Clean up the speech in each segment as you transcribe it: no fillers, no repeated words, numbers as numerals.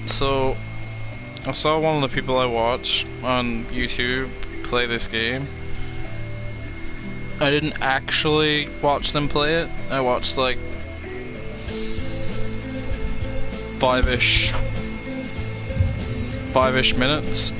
So, I saw one of the people I watch on YouTube play this game. I didn't actually watch them play it. I watched like five-ish minutes.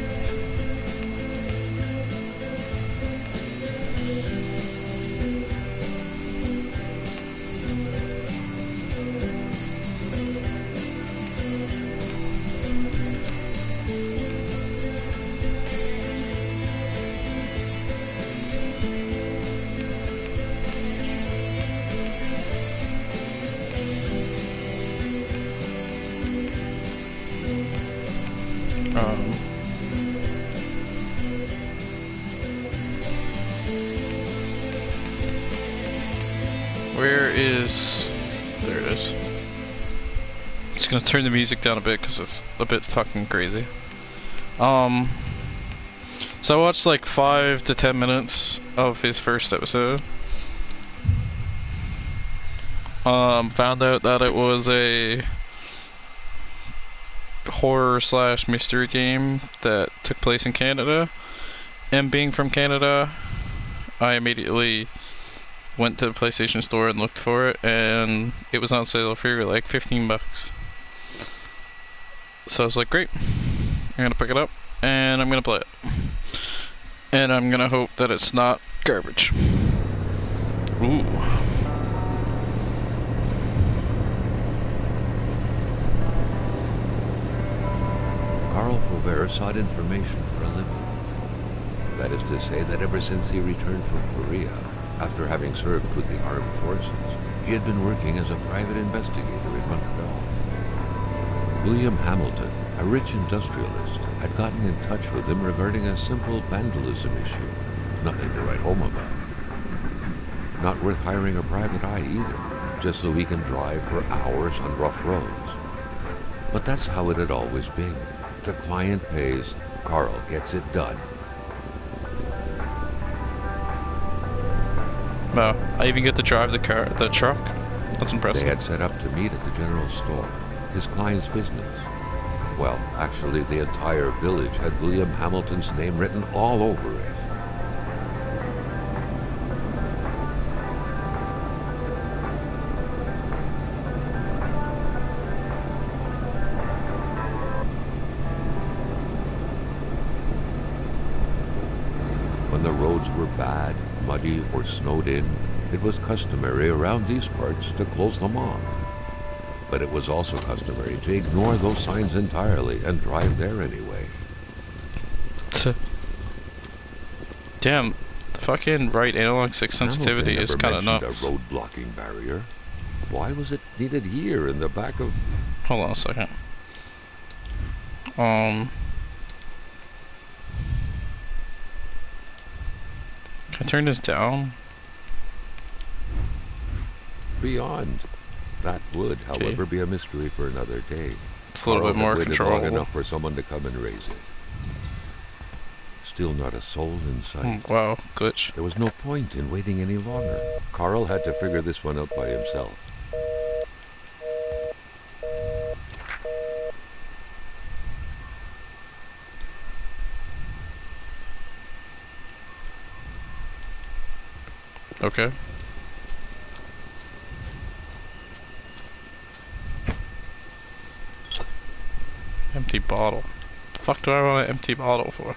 Where is... There it is. Just gonna turn the music down a bit because it's a bit fucking crazy. So I watched like 5 to 10 minutes of his first episode. Found out that it was a horror / mystery game that took place in Canada. And being from Canada, I immediately went to the PlayStation store and looked for it, and it was on sale for like 15 bucks. So I was like, great, I'm gonna pick it up and I'm gonna play it. And I'm gonna hope that it's not garbage. Ooh. Carl Faubert sought information for a living. That is to say that ever since he returned from Korea, after having served with the armed forces, he had been working as a private investigator in Montreal. William Hamilton, a rich industrialist, had gotten in touch with him regarding a simple vandalism issue. Nothing to write home about. Not worth hiring a private eye either, just so he can drive for hours on rough roads. But that's how it had always been. The client pays, Carl gets it done. Wow, I even get to drive the truck? That's impressive. They had set up to meet at the general store, his client's business. Well, actually, the entire village had William Hamilton's name written all over it. When the roads were bad, muddy, or snowed in, it was customary around these parts to close them off. But it was also customary to ignore those signs entirely and drive there anyway. Damn, the fucking right analog stick sensitivity is kind of nuts. A road blocking barrier. Why was it needed here in the back of... Hold on a second. Can I turn this down? Beyond. That would, however, be a mystery for another day. It's a little bit more controllable. Long enough for someone to come and raise it. Still not a soul in sight. Wow, glitch. There was no point in waiting any longer. Carl had to figure this one out by himself. Okay. Empty bottle. The fuck do I want an empty bottle for?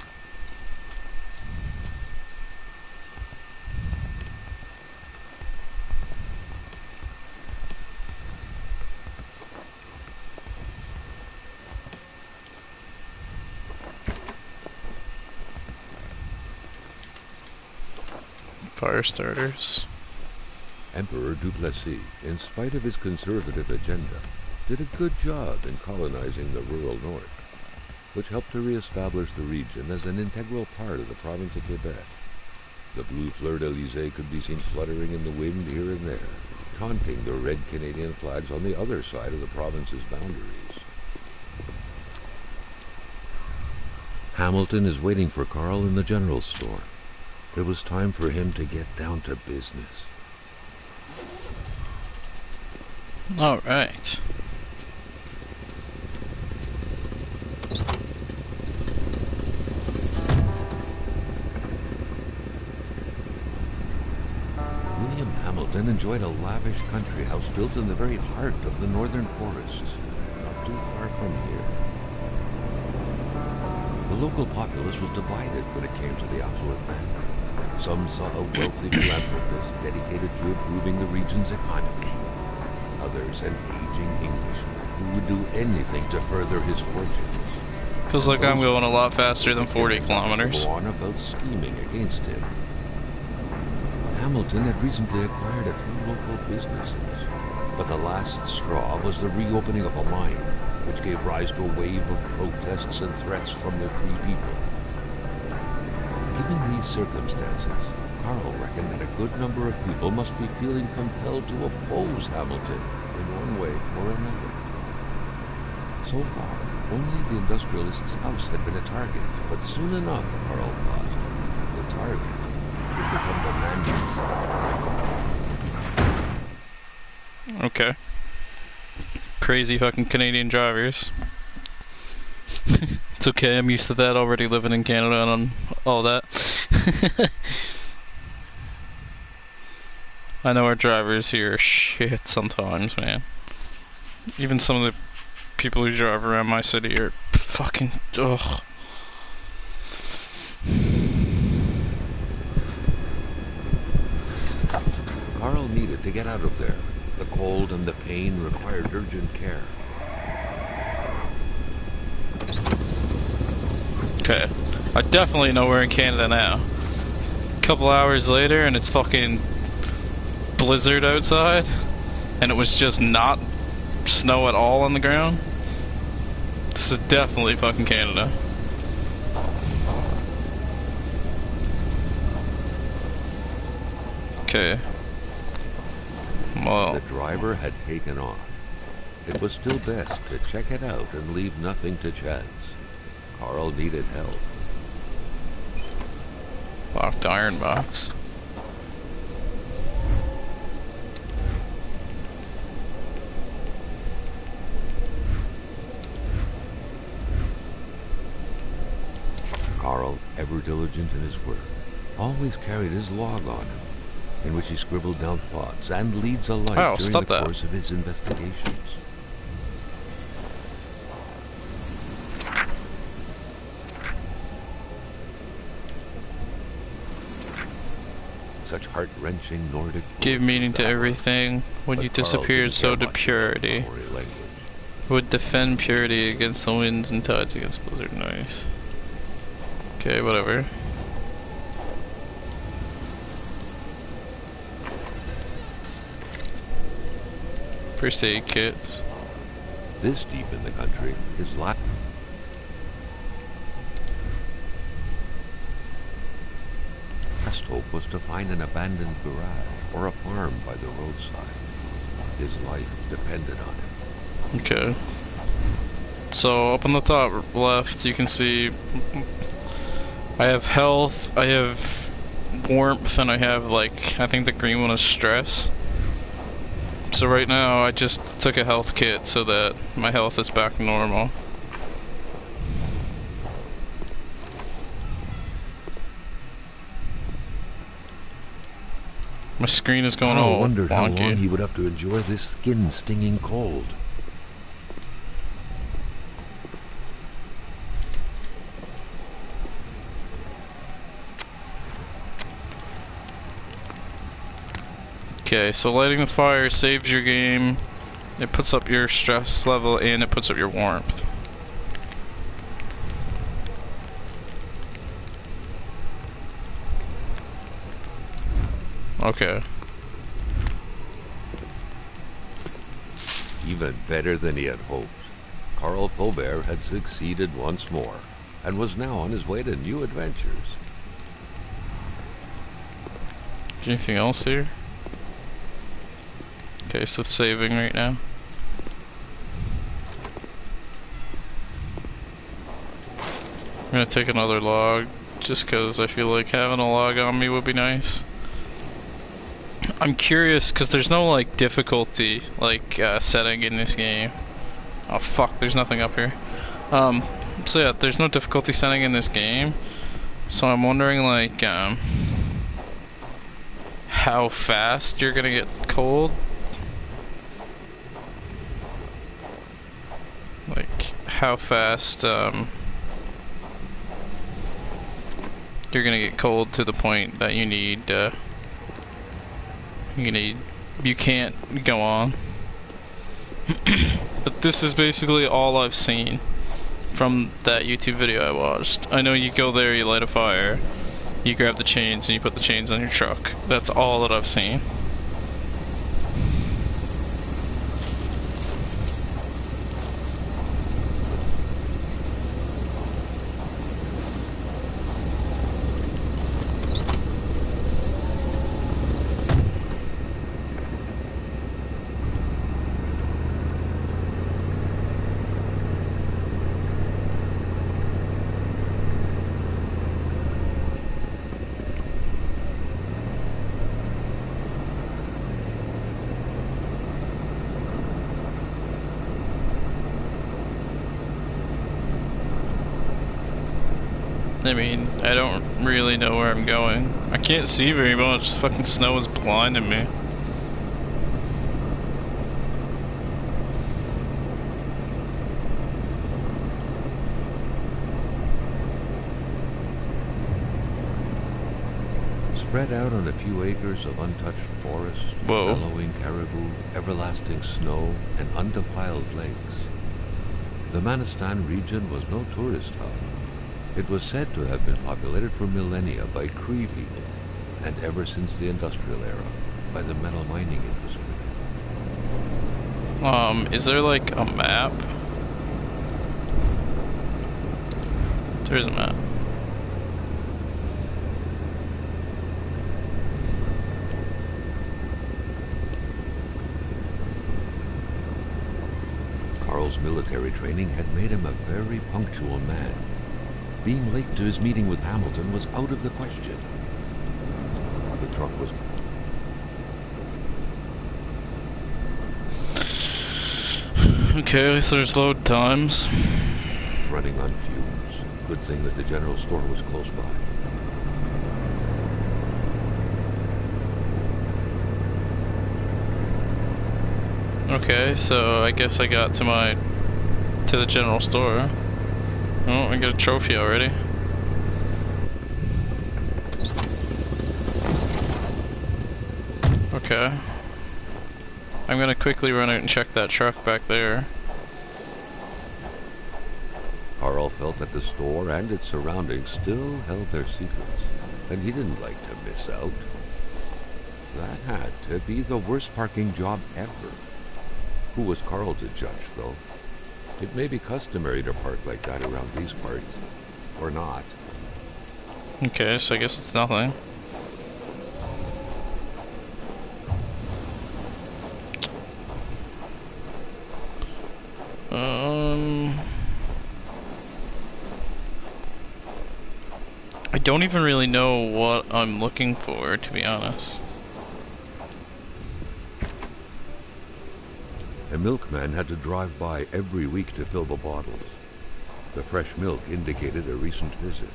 Fire starters. Emperor Duplessis, in spite of his conservative agenda, did a good job in colonizing the rural north, which helped to re-establish the region as an integral part of the province of Quebec. The blue fleur-de-lis could be seen fluttering in the wind here and there, taunting the red Canadian flags on the other side of the province's boundaries. Hamilton is waiting for Carl in the general store. It was time for him to get down to business. All right. Hamilton enjoyed a lavish country house built in the very heart of the northern forests, not too far from here. The local populace was divided when it came to the affluent man. Some saw a wealthy philanthropist dedicated to improving the region's economy. Others, an aging Englishman who would do anything to further his fortunes. Feels like I'm going a lot faster than 40 kilometers. Go on about scheming against him. Hamilton had recently acquired a few local businesses, but the last straw was the reopening of a mine, which gave rise to a wave of protests and threats from the Cree people. Given these circumstances, Carl reckoned that a good number of people must be feeling compelled to oppose Hamilton in one way or another. So far, only the industrialist's house had been a target, but soon enough, Carl thought, the target would become the man himself. Okay. Crazy fucking Canadian drivers. It's okay, I'm used to that already living in Canada and all that. I know our drivers here are shit sometimes, man. Even some of the people who drive around my city are fucking ugh. Carl needed to get out of there. The cold and the pain required urgent care. Okay, I definitely know we're in Canada now. A couple hours later and it's fucking blizzard outside, and it was just not snow at all on the ground. This is definitely fucking Canada. Okay. Well, The driver had taken off. It was still best to check it out and leave nothing to chance. Carl needed help. locked iron box. Carl, ever diligent in his work, always carried his log on him, in which he scribbled down thoughts and leads alike during the course of his investigations. Such heart-wrenching Nordic Gave meaning to everything. When you disappeared, so to purity. Would defend purity against the winds and tides against blizzard and ice. Okay, whatever. First aid kits. This deep in the country, his last hope was to find an abandoned garage or a farm by the roadside. His life depended on it. Okay. So up on the top left, you can see I have health, I have warmth, and I have, like, I think the green one is stress. So right now I just took a health kit so that my health is back to normal. My screen is going all wondered how long wonky. he would have to endure this skin-stinging cold. Okay, so lighting the fire saves your game. It puts up your stress level and it puts up your warmth. Okay. Even better than he had hoped. Carl Faubert had succeeded once more, and was now on his way to new adventures. Anything else here? Okay, so it's saving right now. I'm gonna take another log, just because I feel like having a log on me would be nice. I'm curious, because there's no, like, difficulty, like, setting in this game. Oh, fuck, there's nothing up here. So yeah, there's no difficulty setting in this game. So I'm wondering, like, how fast you're gonna get cold. Like how fast you're gonna get cold to the point that you can't go on. But this is basically all I've seen from that YouTube video I watched. I know you go there, you light a fire, you grab the chains, and you put the chains on your truck. That's all that I've seen. I mean, I don't really know where I'm going. I can't see very much. Fucking snow is blinding me. Spread out on a few acres of untouched forest, Whoa. bellowing caribou, everlasting snow, and undefiled lakes. The Manistan region was no tourist hub. It was said to have been populated for millennia by Cree people, and ever since the industrial era, by the metal mining industry. Is there like a map? There is a map. Carl's military training had made him a very punctual man. Being late to his meeting with Hamilton was out of the question. The truck was Okay, at least there's load times. running on fumes. Good thing that the general store was close by. Okay, so I guess I got to the general store. Oh, I got a trophy already. Okay. I'm gonna quickly run out and check that truck back there. Carl felt that the store and its surroundings still held their secrets, and he didn't like to miss out. That had to be the worst parking job ever. Who was Carl to judge, though? It may be customary to park like that around these parts, or not. Okay, so I guess it's nothing. I don't even really know what I'm looking for, to be honest. A milkman had to drive by every week to fill the bottles. The fresh milk indicated a recent visit.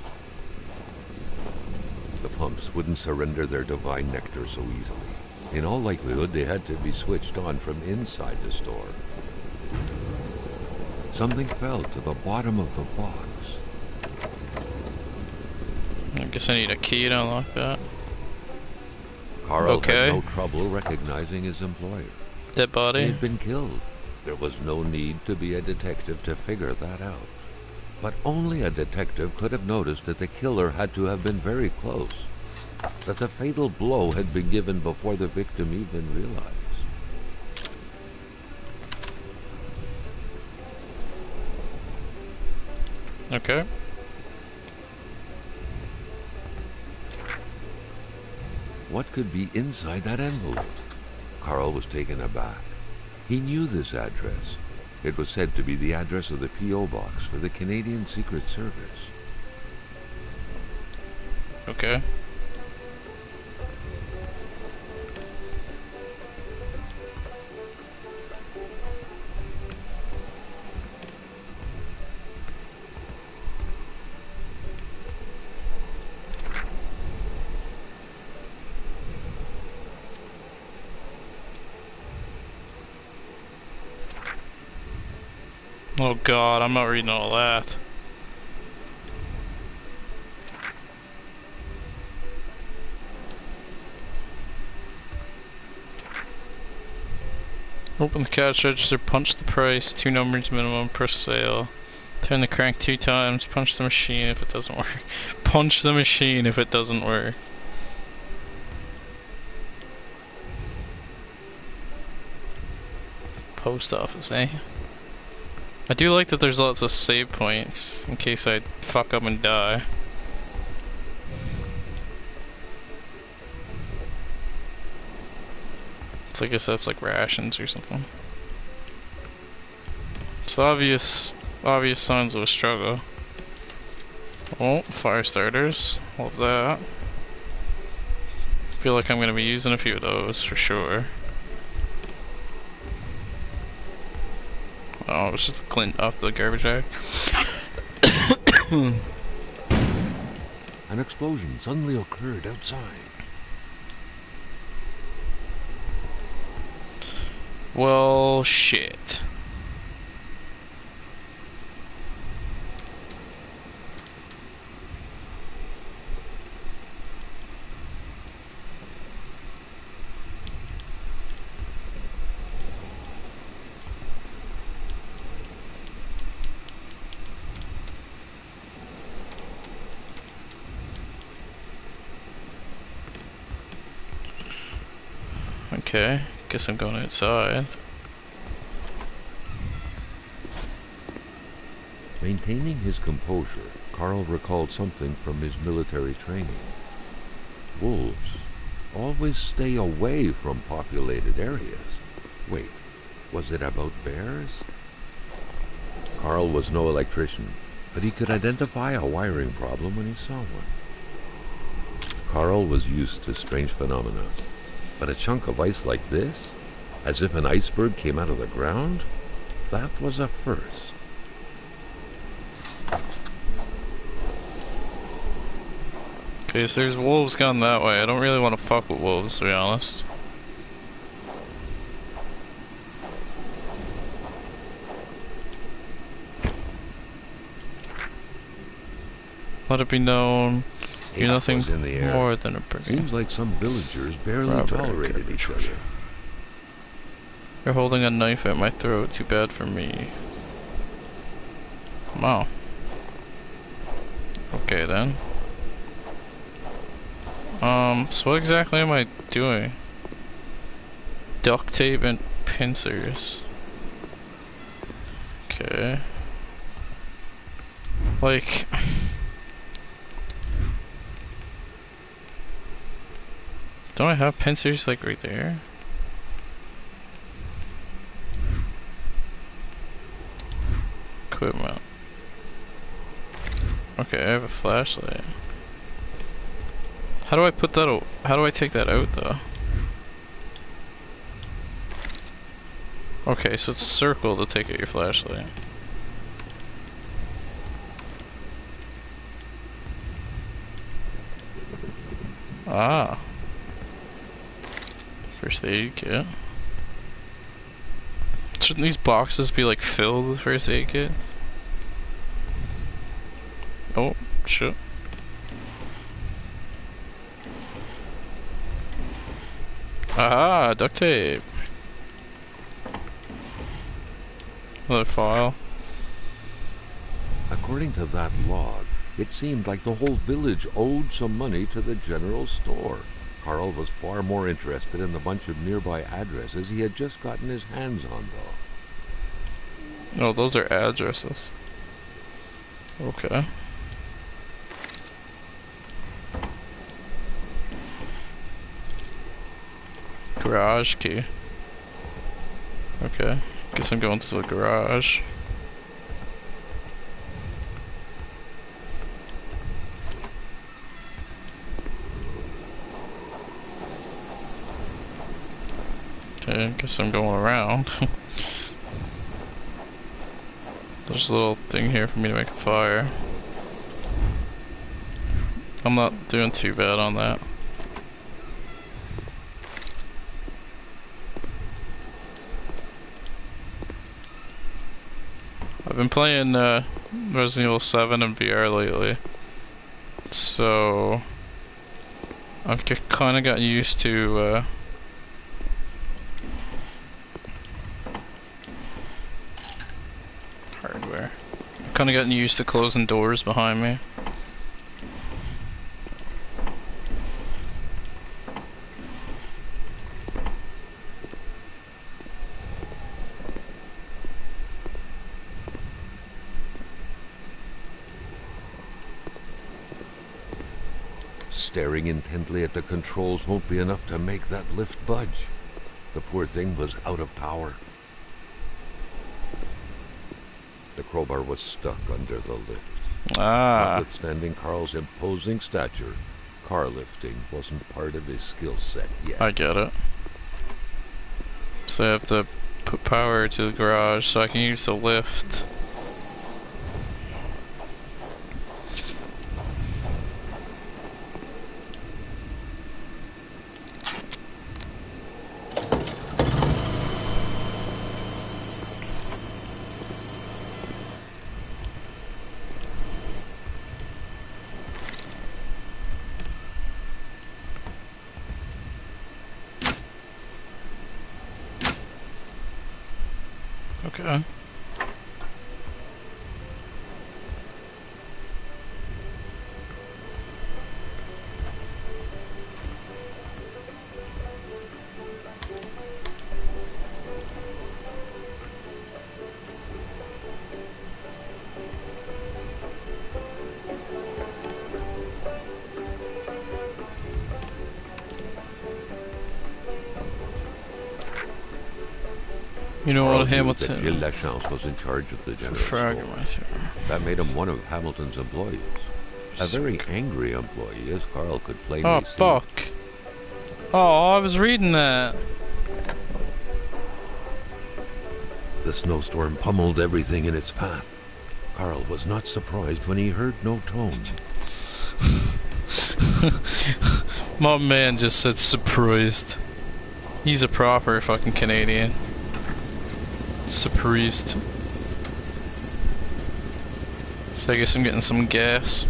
The pumps wouldn't surrender their divine nectar so easily. In all likelihood, they had to be switched on from inside the store. Something fell to the bottom of the box. I guess I need a key to unlock that. Carl had no trouble recognizing his employer. Dead body? He had been killed. There was no need to be a detective to figure that out. But only a detective could have noticed that the killer had to have been very close. That the fatal blow had been given before the victim even realized. Okay. What could be inside that envelope? Carl was taken aback. He knew this address. It was said to be the address of the P.O. box for the Canadian Secret Service. Okay. Oh god, I'm not reading all that. Open the cash register, punch the price, 2 numbers minimum per sale. Turn the crank 2 times, punch the machine if it doesn't work. Punch the machine if it doesn't work. Post office, eh? I do like that there's lots of save points in case I fuck up and die. So I guess that's like rations or something. It's obvious signs of a struggle. Oh, fire starters. Love that. Feel like I'm gonna be using a few of those for sure. Oh, it was just cleaned off the garbage bag. An explosion suddenly occurred outside. Well, shit. Okay, guess I'm going outside. Maintaining his composure, Carl recalled something from his military training. Wolves always stay away from populated areas. Wait, was it about bears? Carl was no electrician, but he could identify a wiring problem when he saw one. Carl was used to strange phenomena, but a chunk of ice like this, as if an iceberg came out of the ground, that was a first. Okay, so there's wolves gone that way. I don't really want to fuck with wolves, to be honest. Let it be known, you're nothing in the air. more than a brigand. Seems like some villagers barely tolerated each other. You're holding a knife at my throat, too bad for me. Wow. Okay then. So what exactly am I doing? Duct tape and pincers. Okay. Like... Don't I have pincers like right there? Equipment. Okay, I have a flashlight. How do I put that out? How do I take that out though? Okay, so it's circle to take out your flashlight. Ah. First aid kit. Shouldn't these boxes be like filled with first aid kit? Oh, shit. Aha, duct tape. Another file. According to that log, it seemed like the whole village owed some money to the general store. Carl was far more interested in the bunch of nearby addresses he had just gotten his hands on, though. Oh, those are addresses. Okay. Garage key. Okay. Guess I'm going to the garage. Okay, guess I'm going around. There's a little thing here for me to make a fire. I'm not doing too bad on that. I've been playing Resident Evil 7 in VR lately, so I've kind of gotten used to hardware. I've kind of gotten used to closing doors behind me. Staring intently at the controls won't be enough to make that lift budge. The poor thing was out of power. The crowbar was stuck under the lift. Notwithstanding Carl's imposing stature, car lifting wasn't part of his skill set yet. I get it. So I have to put power to the garage so I can use the lift. Okay. You know what, Hamilton? Gilles Lachance was in charge of the general store. That made him one of Hamilton's employees. A very angry employee, as Carl could plainly see. Oh, fuck. Oh, I was reading that. The snowstorm pummeled everything in its path. Carl was not surprised when he heard no tone. My man just said surprised. He's a proper fucking Canadian. Surprised. So I guess I'm getting some gas.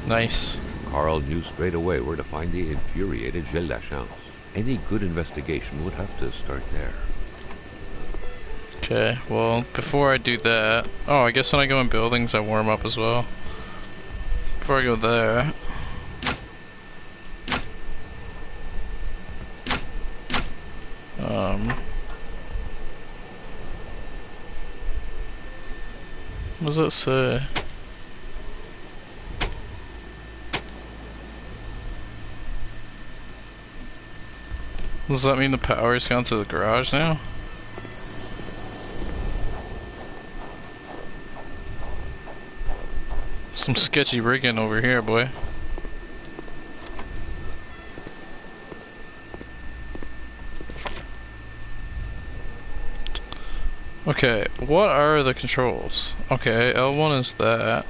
Nice. Carl knew straight away where to find the infuriated Gilles Lachance. Any good investigation would have to start there. Okay, well, before I do that... Oh, I guess when I go in buildings I warm up as well. Before I go there... What does it say? Does that mean the power's gone to the garage now? Some sketchy rigging over here, boy. Okay, what are the controls? Okay, L1 is that.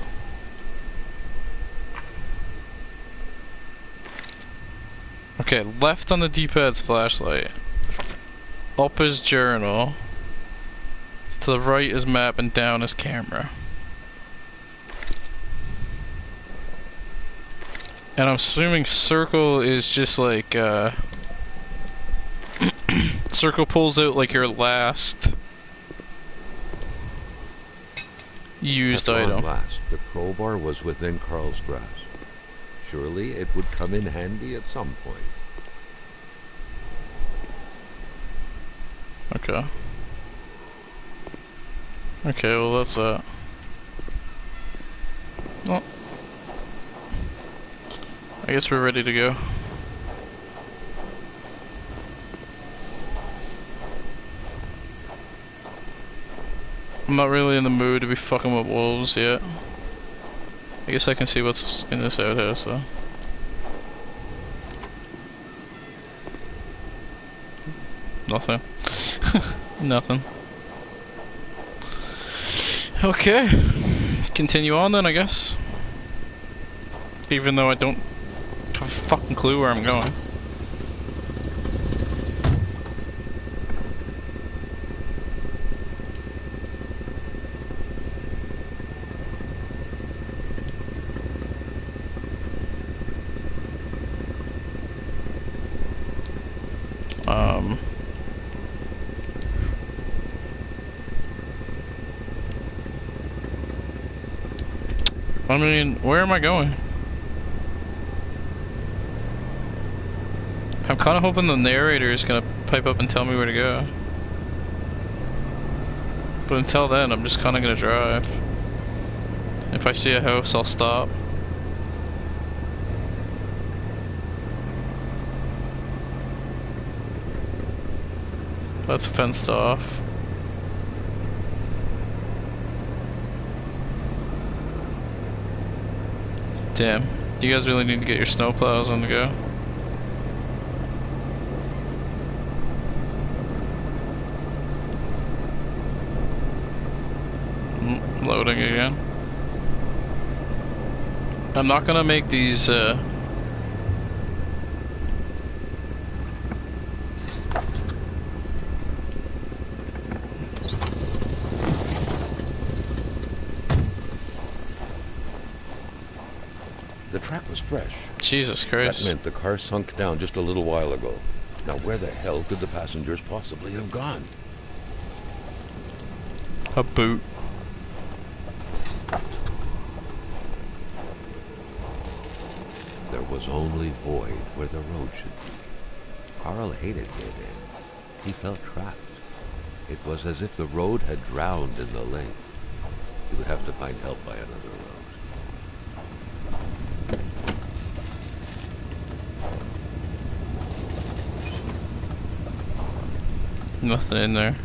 Okay, left on the D-pad's flashlight. Up is journal. To the right is map and down is camera. And I'm assuming circle is just like, circle pulls out like your last used item. Last, the crowbar was within Carl's grasp. Surely it would come in handy at some point. Okay. Okay, well that's that. Well, I guess we're ready to go. I'm not really in the mood to be fucking with wolves yet. I guess I can see what's in this outhouse though. Nothing. Nothing. Okay. Continue on then, I guess. Even though I don't have a fucking clue where I'm going. I mean, where am I going? I'm kind of hoping the narrator is gonna pipe up and tell me where to go. But until then, I'm just kind of gonna drive. If I see a house, I'll stop. That's fenced off. Damn. You guys really need to get your snowplows on the go. Loading again. I'm not gonna make these The track was fresh. Jesus Christ. That meant the car sunk down just a little while ago. Now where the hell could the passengers possibly have gone? A boot. There was only void where the road should be. Carl hated dead ends. He felt trapped. It was as if the road had drowned in the lake. He would have to find help by another road. Nothing in there.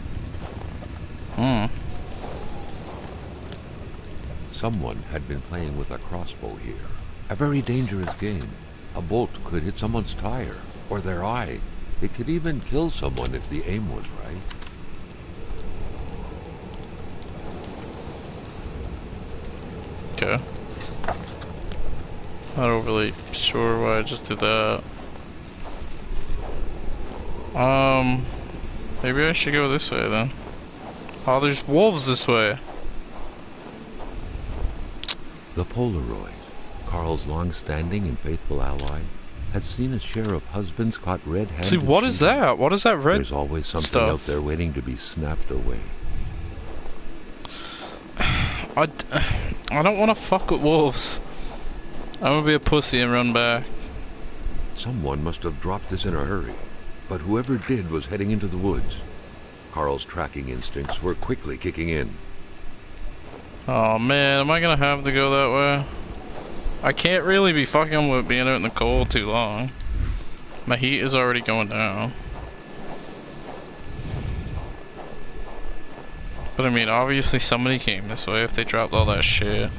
Someone had been playing with a crossbow here. A very dangerous game. A bolt could hit someone's tire or their eye. It could even kill someone if the aim was right. Okay. Not overly sure why I just did that. Maybe I should go this way then. Oh, there's wolves this way. The Polaroid, Carl's long-standing and faithful ally, has seen its share of husbands caught red-handed. See, what is that? What is that red There's always something stuff out there waiting to be snapped away. I don't want to fuck with wolves. I'm gonna be a pussy and run back. Someone must have dropped this in a hurry, but whoever did was heading into the woods. Carl's tracking instincts were quickly kicking in. Oh man, am I gonna have to go that way? I can't really be fucking with being out in the cold too long. My heat is already going down. But I mean, obviously somebody came this way if they dropped all that shit.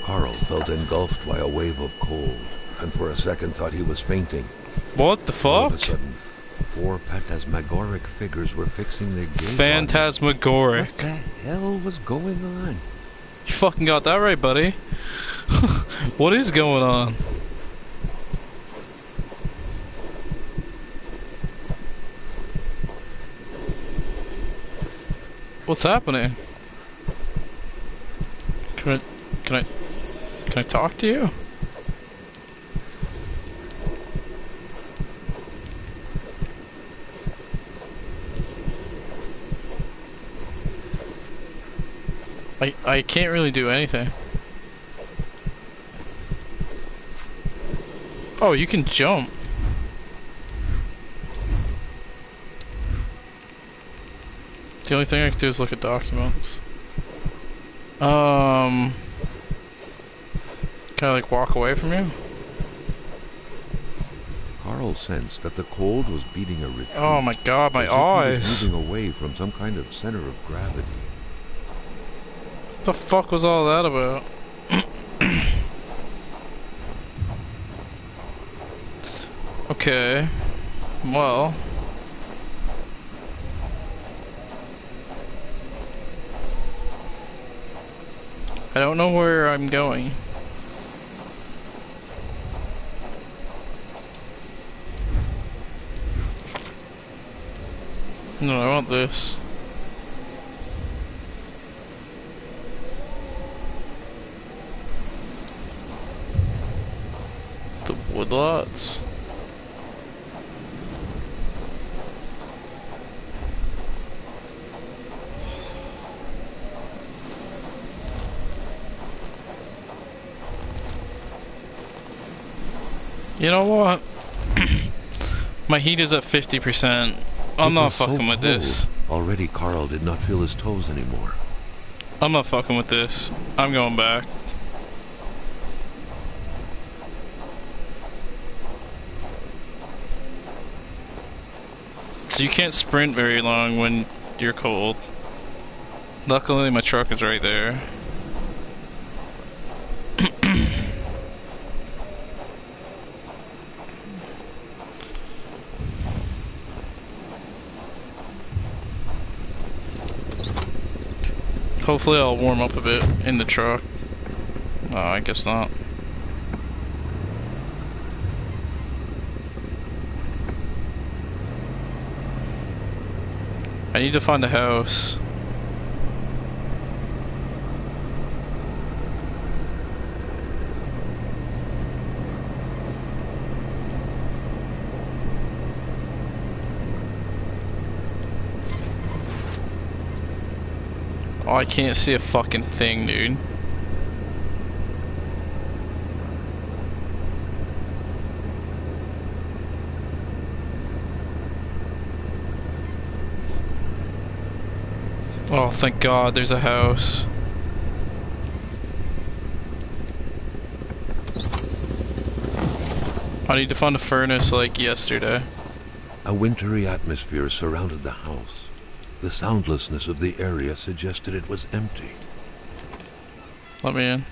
Carl felt engulfed by a wave of cold, and for a second thought he was fainting. What the All of a fuck? sudden, four phantasmagoric figures were fixing their gaze on him. Phantasmagoric. What the hell was going on? You fucking got that right, buddy. What is going on? What's happening? Can I talk to you? I can't really do anything. Oh, you can jump. The only thing I can do is look at documents. Can I like walk away from you? Carl sensed that the cold was beating a retreat. Oh my god, my as if he was eyes. moving away from some kind of center of gravity. What the fuck was all that about? Okay. Well. I don't know where I'm going. No, I want this. The woodlots. You know what? My heat is at 50%. I'm not fucking with this. Already Carl did not feel his toes anymore. I'm not fucking with this. I'm going back. So you can't sprint very long when you're cold. Luckily my truck is right there. Hopefully I'll warm up a bit in the truck. Oh, I guess not. I need to find a house. Oh, I can't see a fucking thing, dude. Oh, thank God, there's a house. I need to find a furnace like yesterday. A wintry atmosphere surrounded the house. The soundlessness of the area suggested it was empty. Let me in.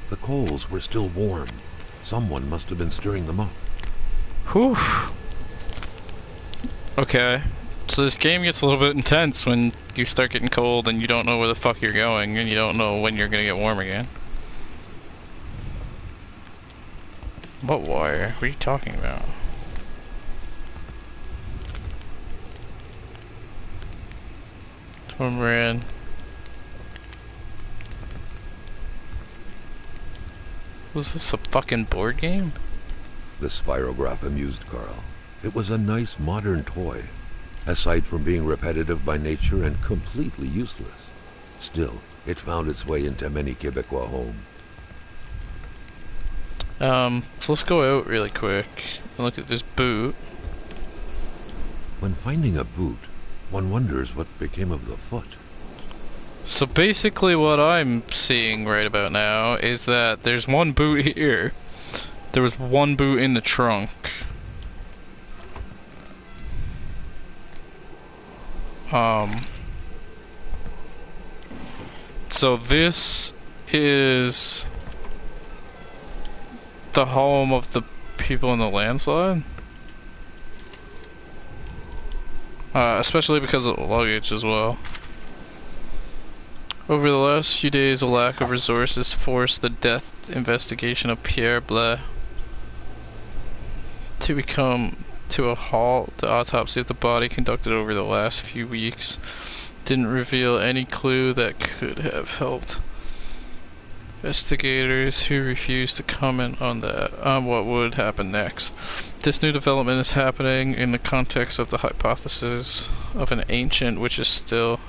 The coals were still warm. Someone must have been stirring them up. Whew. Okay. So this game gets a little bit intense when you start getting cold and you don't know where the fuck you're going and you don't know when you're gonna get warm again. What wire? What are you talking about? One ran. Was this a fucking board game? The spirograph amused Carl. It was a nice modern toy, aside from being repetitive by nature and completely useless. Still, it found its way into many Quebecois homes. So let's go out really quick and look at this boot. When finding a boot, one wonders what became of the foot. So basically what I'm seeing right about now is that there's one boot here. There was one boot in the trunk. So this is the home of the people in the landslide. Especially because of the luggage as well. Over the last few days, a lack of resources forced the death investigation of Pierre Blais to come to a halt. The autopsy of the body conducted over the last few weeks didn't reveal any clue that could have helped investigators, who refused to comment on what would happen next. This new development is happening in the context of the hypothesis of an accident, which is still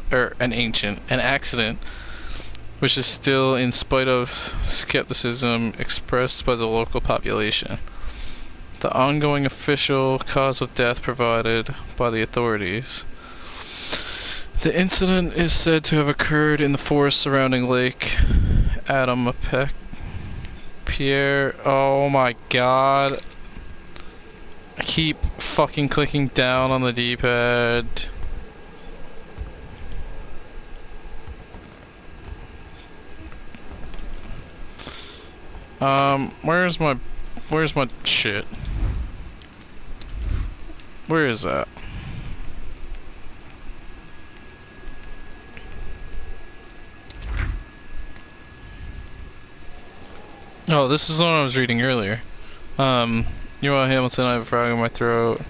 in spite of skepticism expressed by the local population. The ongoing official cause of death provided by the authorities. The incident is said to have occurred in the forest surrounding Lake Adamapec. Pierre, oh my god. I keep fucking clicking down on the D-pad. Where's my shit? Where is that? Oh, this is the one I was reading earlier. You know, Hamilton, I have a frog in my throat.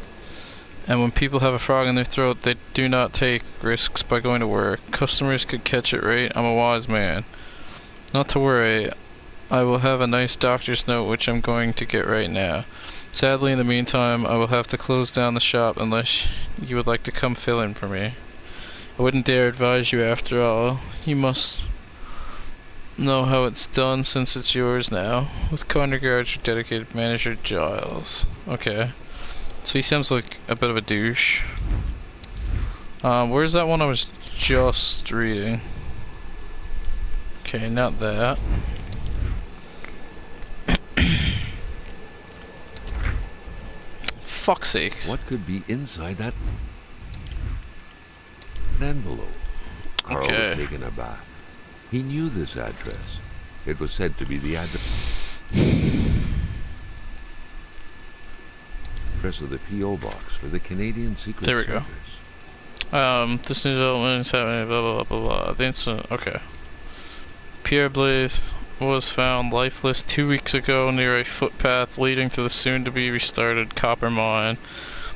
And when people have a frog in their throat, they do not take risks by going to work. Customers could catch it right. I'm a wise man. Not to worry. I will have a nice doctor's note, which I'm going to get right now. Sadly, in the meantime, I will have to close down the shop unless you would like to come fill in for me. I wouldn't dare advise you after all. You must know how it's done since it's yours now. With Kona Garage, your dedicated manager, Giles. Okay. So he seems like a bit of a douche. Where's that one I was just reading? Okay, not that. Fuck's sakes. What could be inside that envelope? Carl was taken aback. He knew this address. It was said to be the address of the P.O. box for the Canadian Secret Service. There we go. This new development is happening, blah blah blah blah. The incident, okay. Pierre Blaise was found lifeless 2 weeks ago near a footpath leading to the soon-to-be restarted copper mine.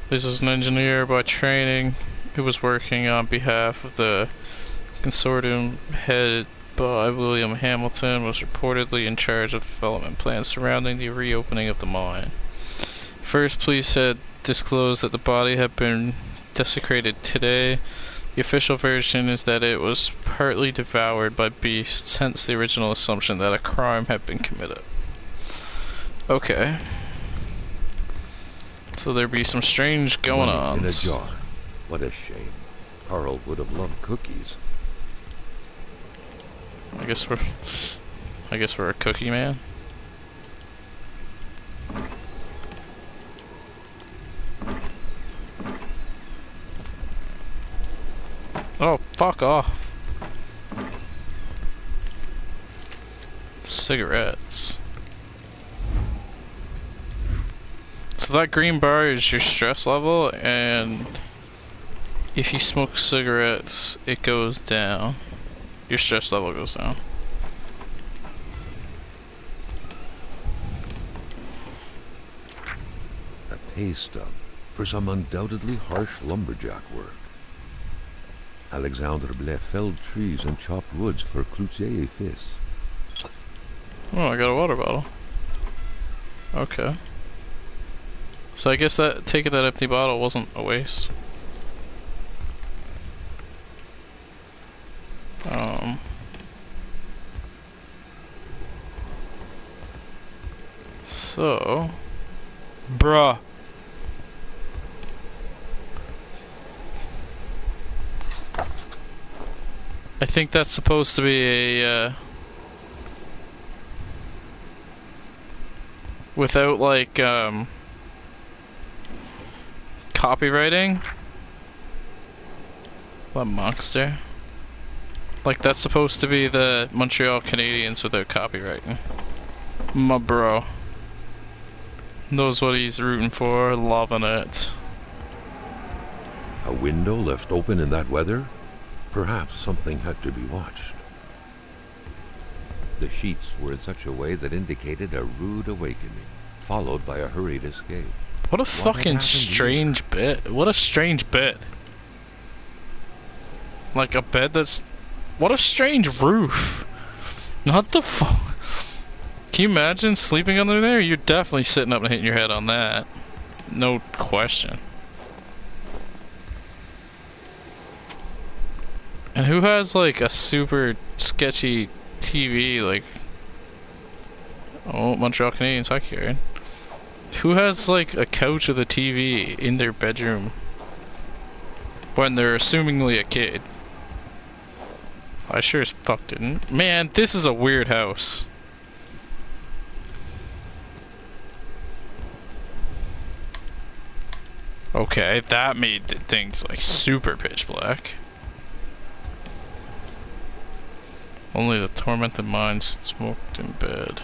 Blaise was an engineer by training who was working on behalf of the consortium headed by William Hamilton, was reportedly in charge of development plans surrounding the reopening of the mine. First, police had disclosed that the body had been desecrated today. The official version is that it was partly devoured by beasts, hence the original assumption that a crime had been committed. Okay. So there'd be some strange going-ons. In a jar. What a shame. Carl would have loved cookies. I guess we're a cookie man. Oh, fuck off. Cigarettes. So that green bar is your stress level, and if you smoke cigarettes, it goes down. Your stress level goes down. A pay stub for some undoubtedly harsh lumberjack work. Alexandre Blais felled trees and chopped woods for Cloutier et Fils. Oh, I got a water bottle. Okay. So I guess that taking that empty bottle wasn't a waste. So, bruh. I think that's supposed to be a, without like, copywriting. What monster? Like that's supposed to be the Montreal Canadiens without copywriting. My bro knows what he's rooting for, loving it. A window left open in that weather? Perhaps something had to be watched. The sheets were in such a way that indicated a rude awakening, followed by a hurried escape. What a fucking strange bit. What a strange bit. Like a bed that's... What a strange roof. Not the fuck. Can you imagine sleeping under there? You're definitely sitting up and hitting your head on that. No question. And who has like a super sketchy TV like... Oh, Montreal Canadiens hockey right? Who has like a couch with a TV in their bedroom when they're assumingly a kid? I sure as fuck didn't. Man, this is a weird house. Okay, that made things like super pitch black. Only the tormented minds smoked in bed.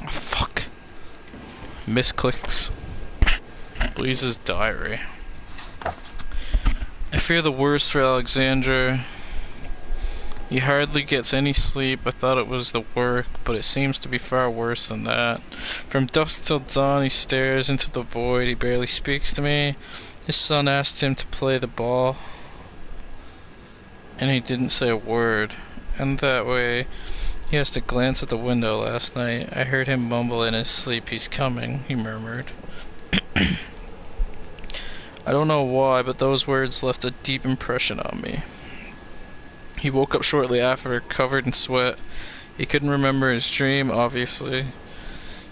Oh, fuck. Misclicks. Blaise's diary. I fear the worst for Alexandra. He hardly gets any sleep. I thought it was the work, but it seems to be far worse than that. From dusk till dawn he stares into the void. He barely speaks to me. His son asked him to play the ball, and he didn't say a word. And that way, he has to glance at the window last night. I heard him mumble in his sleep, "He's coming," he murmured. I don't know why, but those words left a deep impression on me. He woke up shortly after, covered in sweat. He couldn't remember his dream, obviously.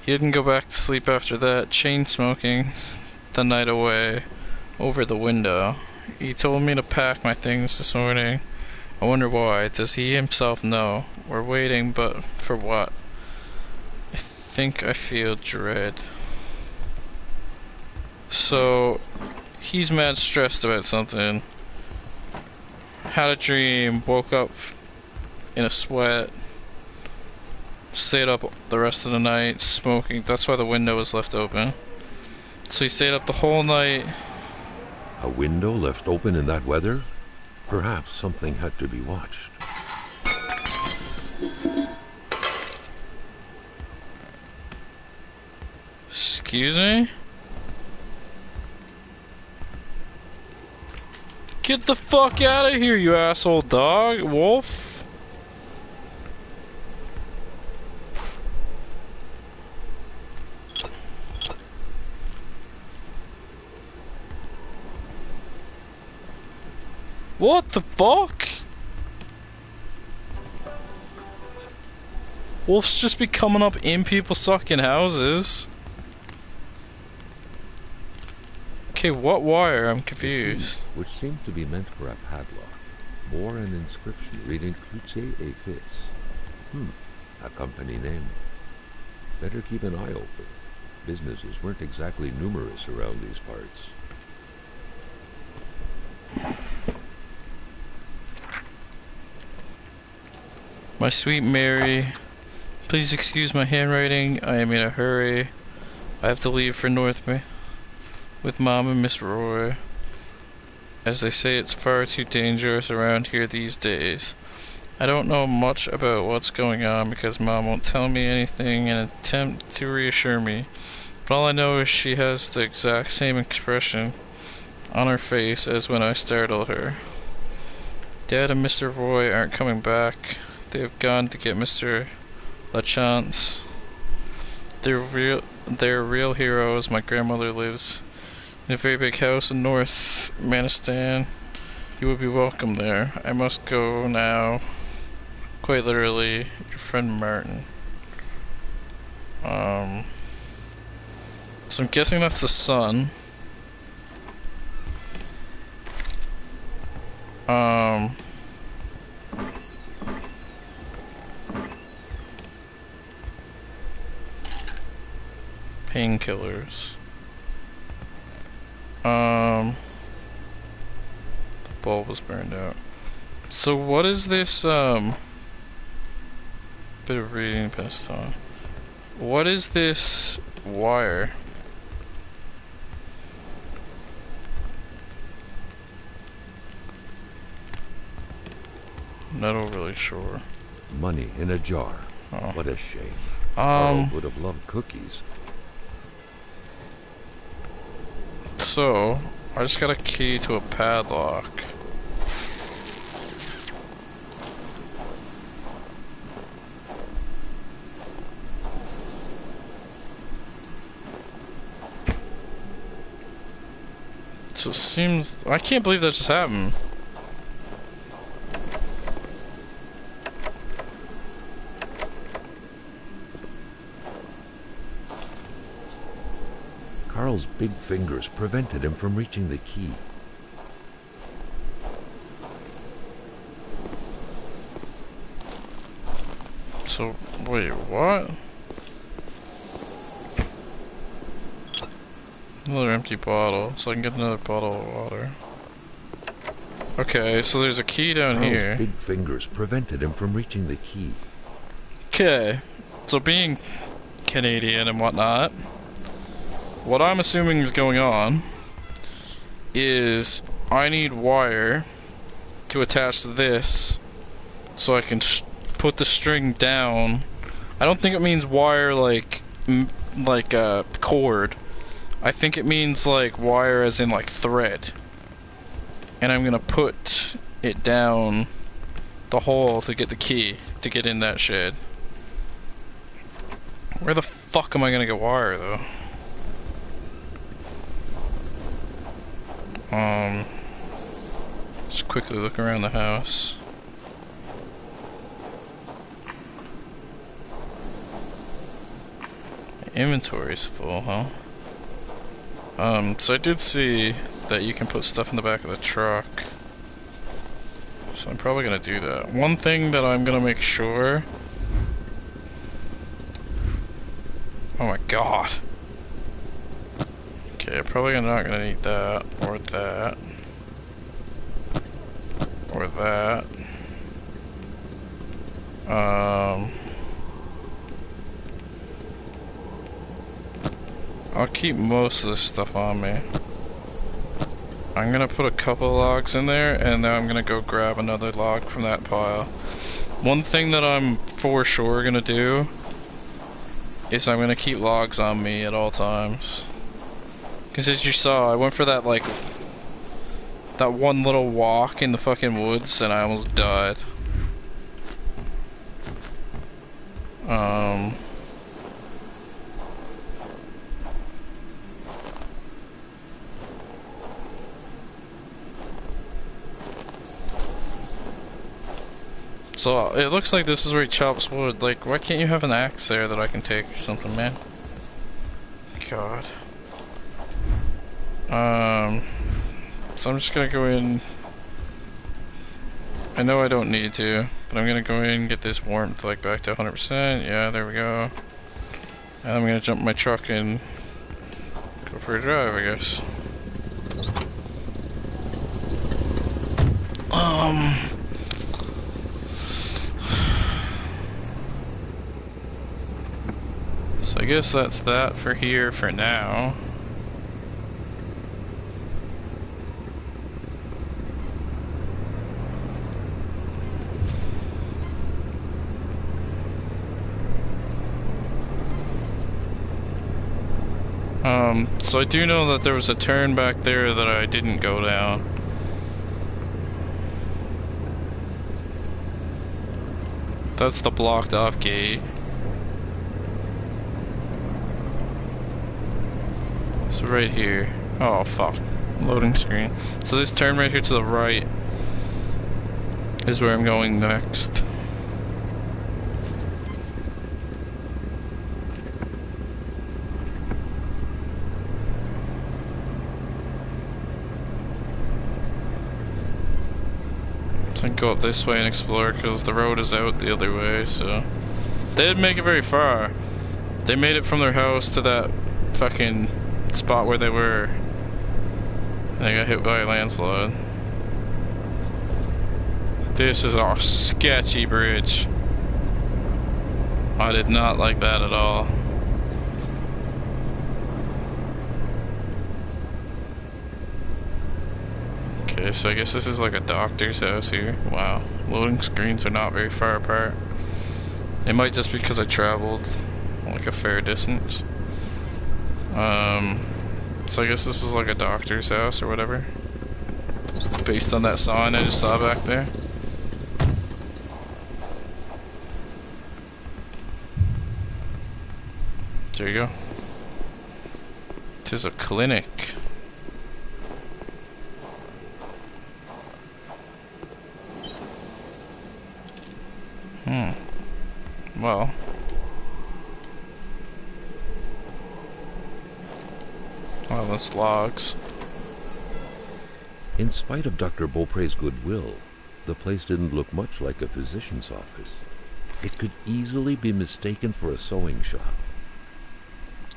He didn't go back to sleep after that, chain smoking the night away over the window. He told me to pack my things this morning. I wonder why. Does he himself know? We're waiting, but for what? I think I feel dread. So, he's mad stressed about something. Had a dream, woke up in a sweat, stayed up the rest of the night smoking. That's why the window was left open. So he stayed up the whole night. A window left open in that weather? Perhaps something had to be watched. Excuse me? Get the fuck out of here, you asshole dog, wolf. What the fuck? Wolves just be coming up in people's fucking houses. Okay, what wire? I'm confused. Which seemed to be meant for a padlock, bore an inscription reading Cloutier et Fils. A company name. Better keep an eye open. Businesses weren't exactly numerous around these parts. My sweet Mary, please excuse my handwriting. I am in a hurry. I have to leave for North Bay with Mom and Miss Roy. As they say, it's far too dangerous around here these days. I don't know much about what's going on because Mom won't tell me anything in an attempt to reassure me. But all I know is she has the exact same expression on her face as when I startled her. Dad and Mr. Roy aren't coming back. They have gone to get Mr. LaChance. They're real heroes. My grandmother lives in a very big house in North Manistan. You would be welcome there. I must go now. Quite literally, your friend Martin. So I'm guessing that's the son. Painkillers. The bulb was burned out. So what is this, bit of reading passed on. What is this wire? Not overly sure. Money in a jar. Oh. What a shame. Carl would have loved cookies. So, I just got a key to a padlock. So it seems... I can't believe that just happened. Carl's big fingers prevented him from reaching the key. So, wait, what? Another empty bottle, so I can get another bottle of water. Okay, so there's a key down Carl's here. big fingers prevented him from reaching the key. Okay, so being Canadian and whatnot, what I'm assuming is going on is I need wire to attach to this so I can put the string down. I don't think it means wire like a cord. I think it means like wire as in like thread. And I'm gonna put it down the hole to get the key to get in that shed. Where the fuck am I gonna get wire though? Just quickly look around the house. The inventory's full, huh? So I did see that you can put stuff in the back of the truck. So I'm probably gonna do that. One thing that I'm gonna make sure... Oh my god. Okay, probably not gonna need that, or that. Or that. I'll keep most of this stuff on me. I'm gonna put a couple logs in there, and then I'm gonna go grab another log from that pile. One thing that I'm for sure gonna do is I'm gonna keep logs on me at all times. Because as you saw, I went for that, like, that one little walk in the fucking woods, and I almost died. So, it looks like this is where he chops wood. Like, why can't you have an axe there that I can take or something, man? God. So I'm just gonna go in. I know I don't need to, but I'm gonna go in and get this warmth, like, back to 100%. Yeah, there we go. And I'm gonna jump in my truck and go for a drive, I guess. So I guess that's that for here for now. So I do know that there was a turn back there that I didn't go down. That's the blocked off gate. So right here. Oh fuck. Loading screen. So this turn right here to the right is where I'm going next. So I can go up this way and explore because the road is out the other way, so. They didn't make it very far. They made it from their house to that fucking spot where they were. And they got hit by a landslide. This is a sketchy bridge. I did not like that at all. Okay, so I guess this is like a doctor's house here. Wow, loading screens are not very far apart. It might just be because I traveled like a fair distance. So I guess this is like a doctor's house or whatever. Based on that sign I just saw back there. There you go. It is a clinic. Well. Well, that's logs. In spite of Dr. Beaupre's goodwill, the place didn't look much like a physician's office. It could easily be mistaken for a sewing shop.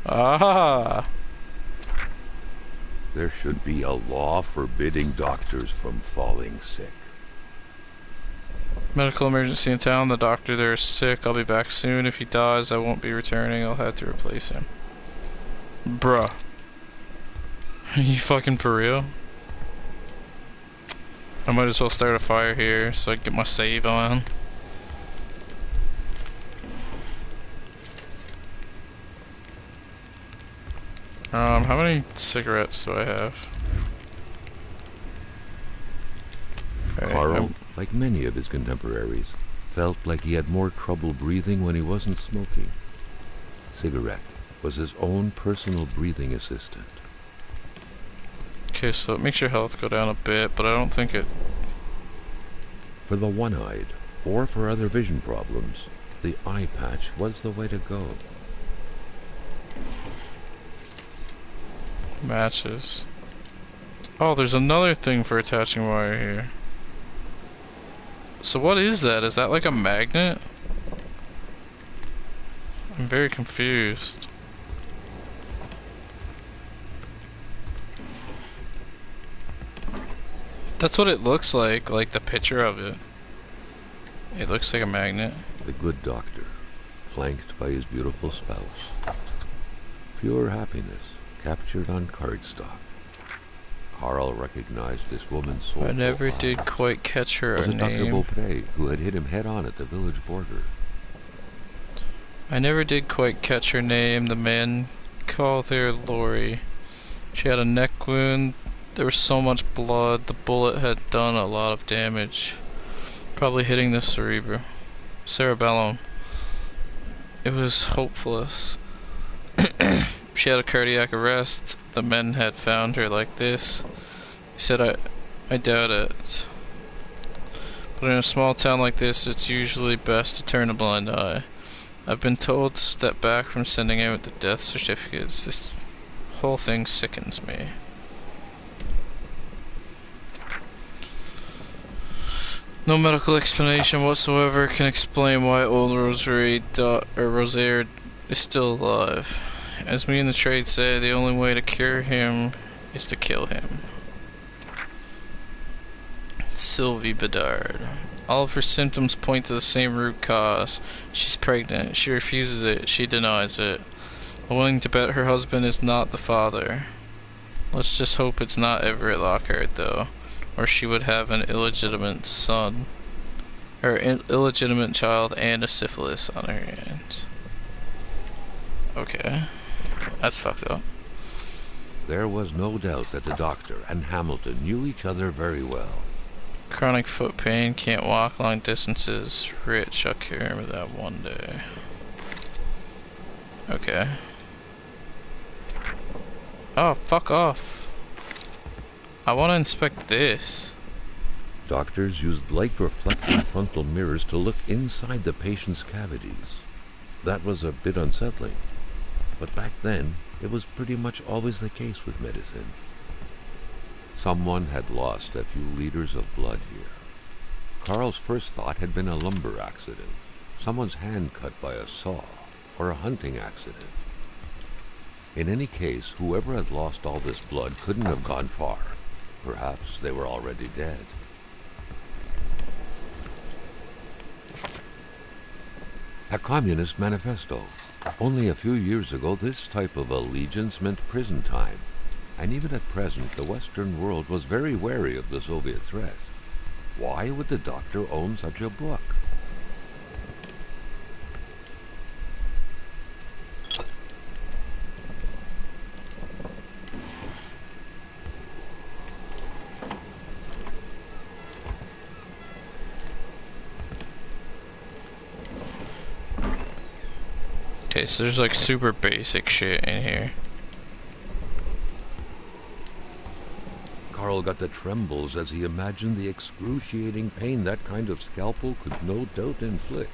Ah! There should be a law forbidding doctors from falling sick. Medical emergency in town. The doctor there is sick. I'll be back soon. If he dies, I won't be returning. I'll have to replace him. Bruh. Are you fucking for real? I might as well start a fire here so I can get my save on. How many cigarettes do I have? Okay, Carl, like many of his contemporaries, felt like he had more trouble breathing when he wasn't smoking. Cigarette was his own personal breathing assistant. Okay, so it makes your health go down a bit, but I don't think it... For the one-eyed, or for other vision problems, the eye patch was the way to go. Matches. Oh, there's another thing for attaching wire here. So what is that? Is that like a magnet? I'm very confused. That's what it looks like the picture of it. It looks like a magnet. The good doctor, flanked by his beautiful spouse. Pure happiness, captured on cardstock. Carl recognized this woman's soulful I never eyes. did quite catch her Was it Dr. name. Beaupre, who had hit him head-on at the village border? I never did quite catch her name. The man called her Lori. She had a neck wound. There was so much blood. The bullet had done a lot of damage. Probably hitting the cerebellum. It was hopeless. She had a cardiac arrest. The men had found her like this. He said, I doubt it. But in a small town like this, it's usually best to turn a blind eye. I've been told to step back from sending out the death certificates. This whole thing sickens me. No medical explanation whatsoever can explain why old Rosaire is still alive. As me and the trade say, the only way to cure him is to kill him. Sylvie Bedard. All of her symptoms point to the same root cause. She's pregnant. She refuses it. She denies it. I'm willing to bet her husband is not the father. Let's just hope it's not Everett Lockhart, though, or she would have an illegitimate son. Or illegitimate child and a syphilis on her hands. Okay. That's fucked up. There was no doubt that the doctor and Hamilton knew each other very well. Chronic foot pain, can't walk long distances. Rich, I'll cure him with that one day. Okay. Oh, fuck off. I want to inspect this. Doctors used light-reflecting frontal mirrors to look inside the patient's cavities. That was a bit unsettling. But back then, it was pretty much always the case with medicine. Someone had lost a few liters of blood here. Carl's first thought had been a lumber accident, someone's hand cut by a saw, or a hunting accident. In any case, whoever had lost all this blood couldn't have gone far. Perhaps they were already dead. A communist manifesto. Only a few years ago, this type of allegiance meant prison time. And even at present, the Western world was very wary of the Soviet threat. Why would the doctor own such a book? Okay, so there's like super basic shit in here. Carl got the trembles as he imagined the excruciating pain that kind of scalpel could no doubt inflict.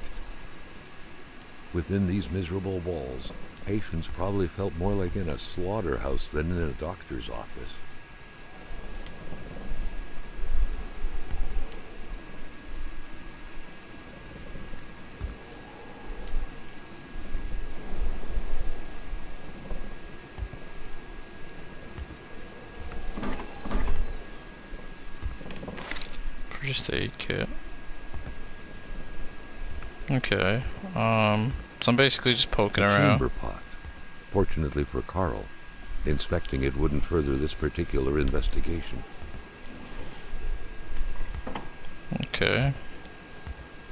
Within these miserable walls, patients probably felt more like in a slaughterhouse than in a doctor's office. First aid kit. Okay. So I'm basically just poking around. Chamber pot. Fortunately for Carl, inspecting it wouldn't further this particular investigation. Okay.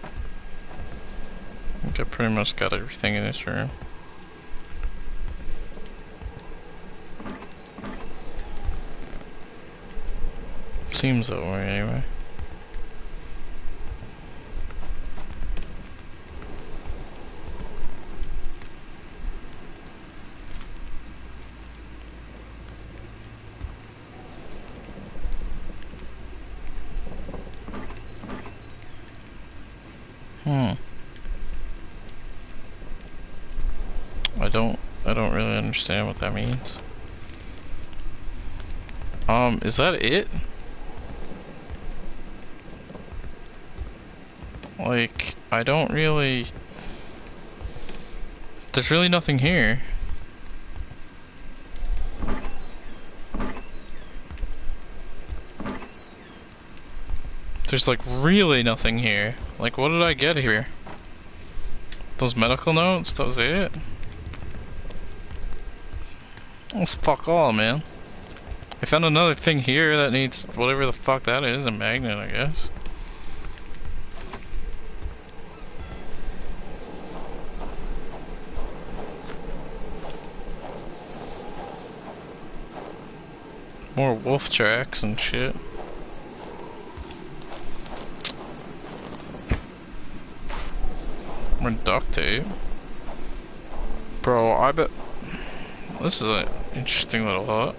I think I pretty much got everything in this room. Seems that way anyway. I don't really understand what that means. Is that it? Like, I don't really... There's really nothing here. There's like really nothing here. Like, what did I get here? Those medical notes? That was it? That's fuck all, man. I found another thing here that needs whatever the fuck that is, a magnet, I guess. More wolf tracks and shit. More duct tape. Bro, I bet... This is an interesting little hut.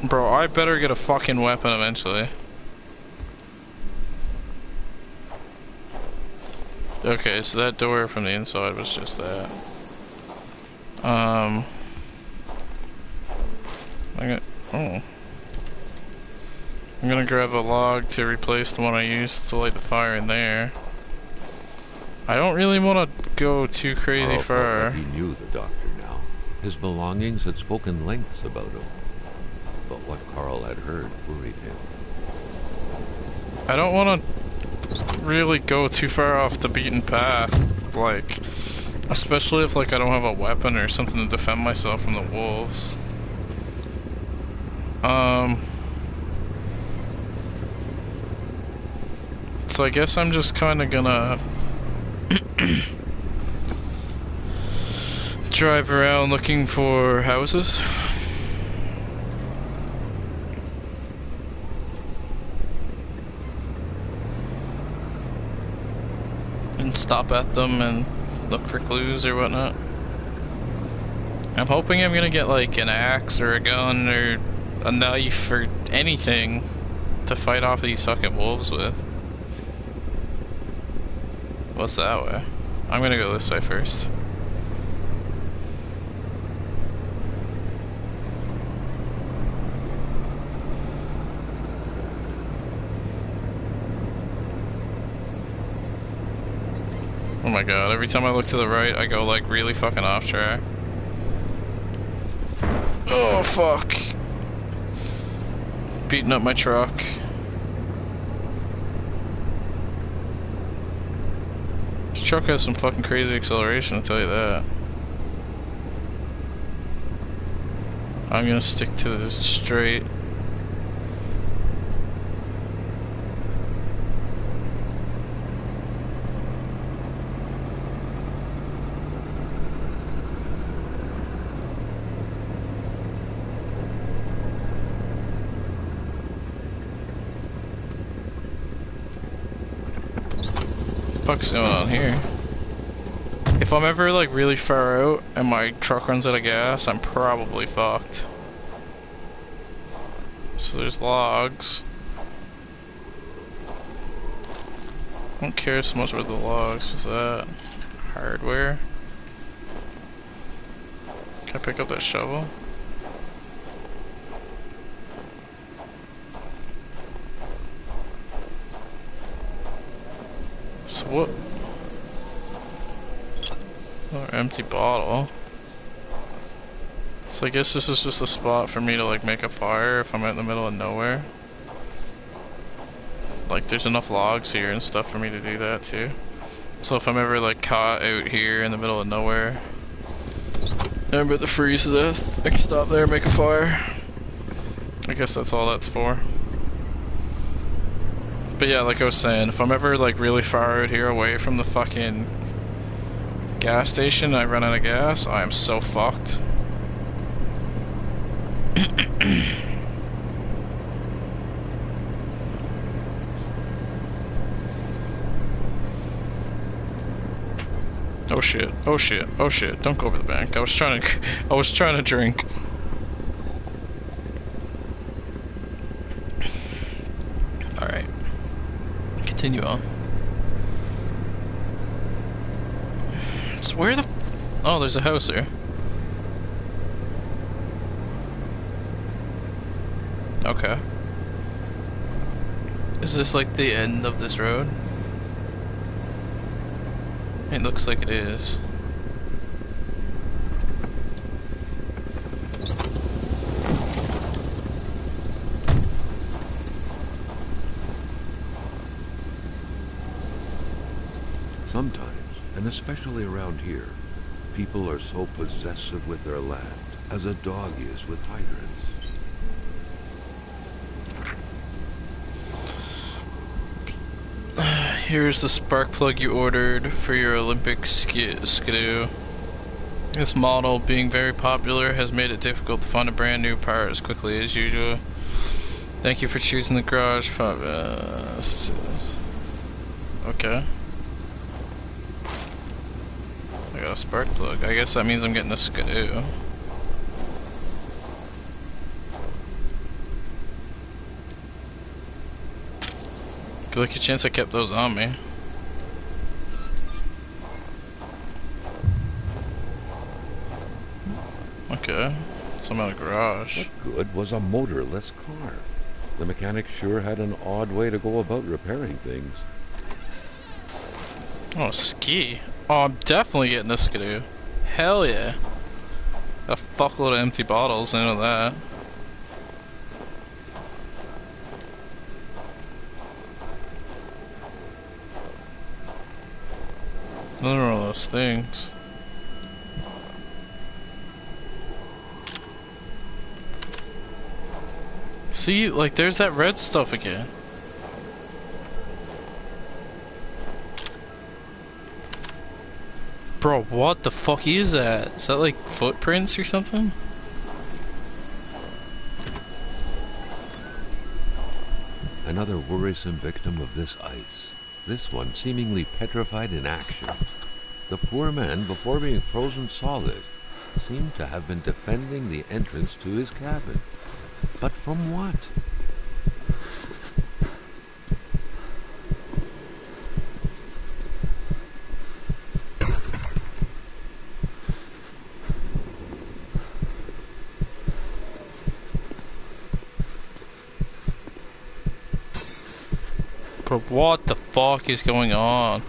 Bro, I better get a fucking weapon eventually. Okay, so that door from the inside was just that. I'm gonna grab a log to replace the one I used to light the fire in there. I don't really want to go too crazy Carl far. felt like he knew the doctor now. His belongings had spoken lengths about him. But what Carl had heard worried him. I don't want to really go too far off the beaten path. Like, especially if like I don't have a weapon or something to defend myself from the wolves. So I guess I'm just kind of gonna drive around looking for houses. And stop at them and look for clues or whatnot. I'm hoping I'm gonna get like an axe or a gun or a knife or anything to fight off these fucking wolves with. What's that way? I'm gonna go this way first. Oh my god, every time I look to the right, I go like really fucking off track. Oh fuck. Beating up my truck. This truck has some fucking crazy acceleration, I'll tell you that. I'm gonna stick to this straight. What's going on here? If I'm ever like really far out and my truck runs out of gas, I'm probably fucked. So there's logs. I don't care so much about the logs. What's that? Hardware. Can I pick up that shovel? So what? Another empty bottle. So I guess this is just a spot for me to like make a fire if I'm out in the middle of nowhere. Like there's enough logs here and stuff for me to do that too. So if I'm ever like caught out here in the middle of nowhere, and I'm about to freeze to death, I can stop there and make a fire. I guess that's all that's for. But yeah, like I was saying, if I'm ever like really far out here away from the fucking gas station, I run out of gas, I am so fucked. Oh shit, oh shit, oh shit, don't go over the bank. I was trying to drink. Alright. Continue on. So where the... Oh, there's a house there. Okay. Is this like the end of this road? It looks like it is. Sometimes, and especially around here, people are so possessive with their land, as a dog is with hydrants. Here's the spark plug you ordered for your Olympic skidoo. This model, being very popular, has made it difficult to find a brand new part as quickly as usual. Thank you for choosing the garage. Okay. I got a spark plug. I guess that means I'm getting a skidoo. Good lucky chance I kept those on me. Okay. So I'm at a garage. What good was a motorless car? The mechanic sure had an odd way to go about repairing things. Oh, ski. Oh, I'm definitely getting a skidoo. Hell yeah. Got a fuckload of empty bottles, I know that. Another one of those things. See, like, there's that red stuff again. Bro, what the fuck is that? Is that like footprints or something? Another worrisome victim of this ice. This one seemingly petrified in action. The poor man, before being frozen solid, seemed to have been defending the entrance to his cabin. But from what? Bro, what the fuck is going on?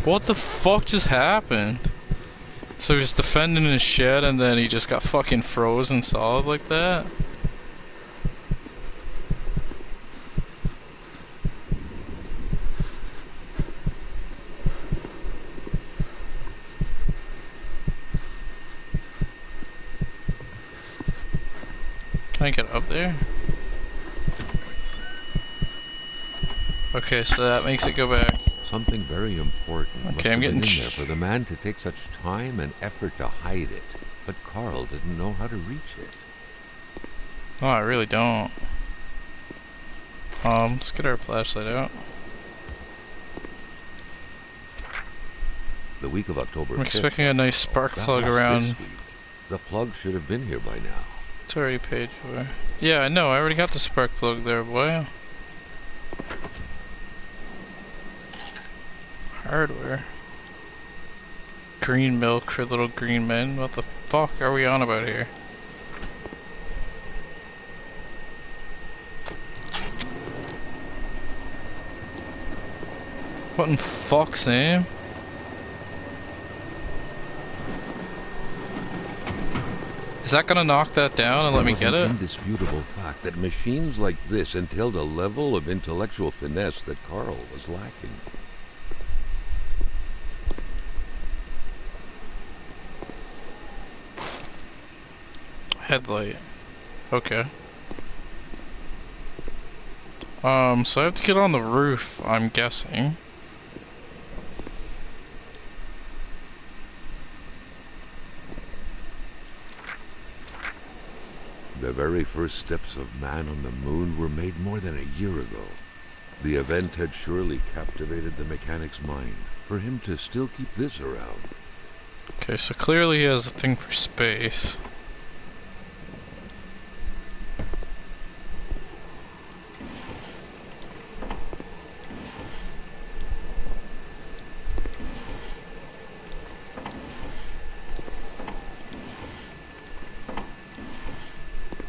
What the fuck just happened? So he's defending his shed and then he just got fucking frozen solid like that? Can I get up there? Okay, so that makes it go back. Something very important must Okay, have I'm been getting in there for the man to take such time and effort to hide it. But Carl didn't know how to reach it. No, I really don't. Let's get our flashlight out. The week of October 5th. I'm expecting a nice spark plug around. This week. The plug should have been here by now. It's already paid for. Yeah, I know. I already got the spark plug there, boy. Hardware. Green milk for little green men. What the fuck are we on about here? What in fuck's name? Is that gonna knock that down and let me get it? It was an indisputable fact that machines like this entailed a level of intellectual finesse that Carl was lacking. Headlight. Okay. So I have to get on the roof, I'm guessing. The The very first steps of man on the moon were made more than a year ago. The event had surely captivated the mechanic's mind, for him to still keep this around. Okay, so clearly he has a thing for space.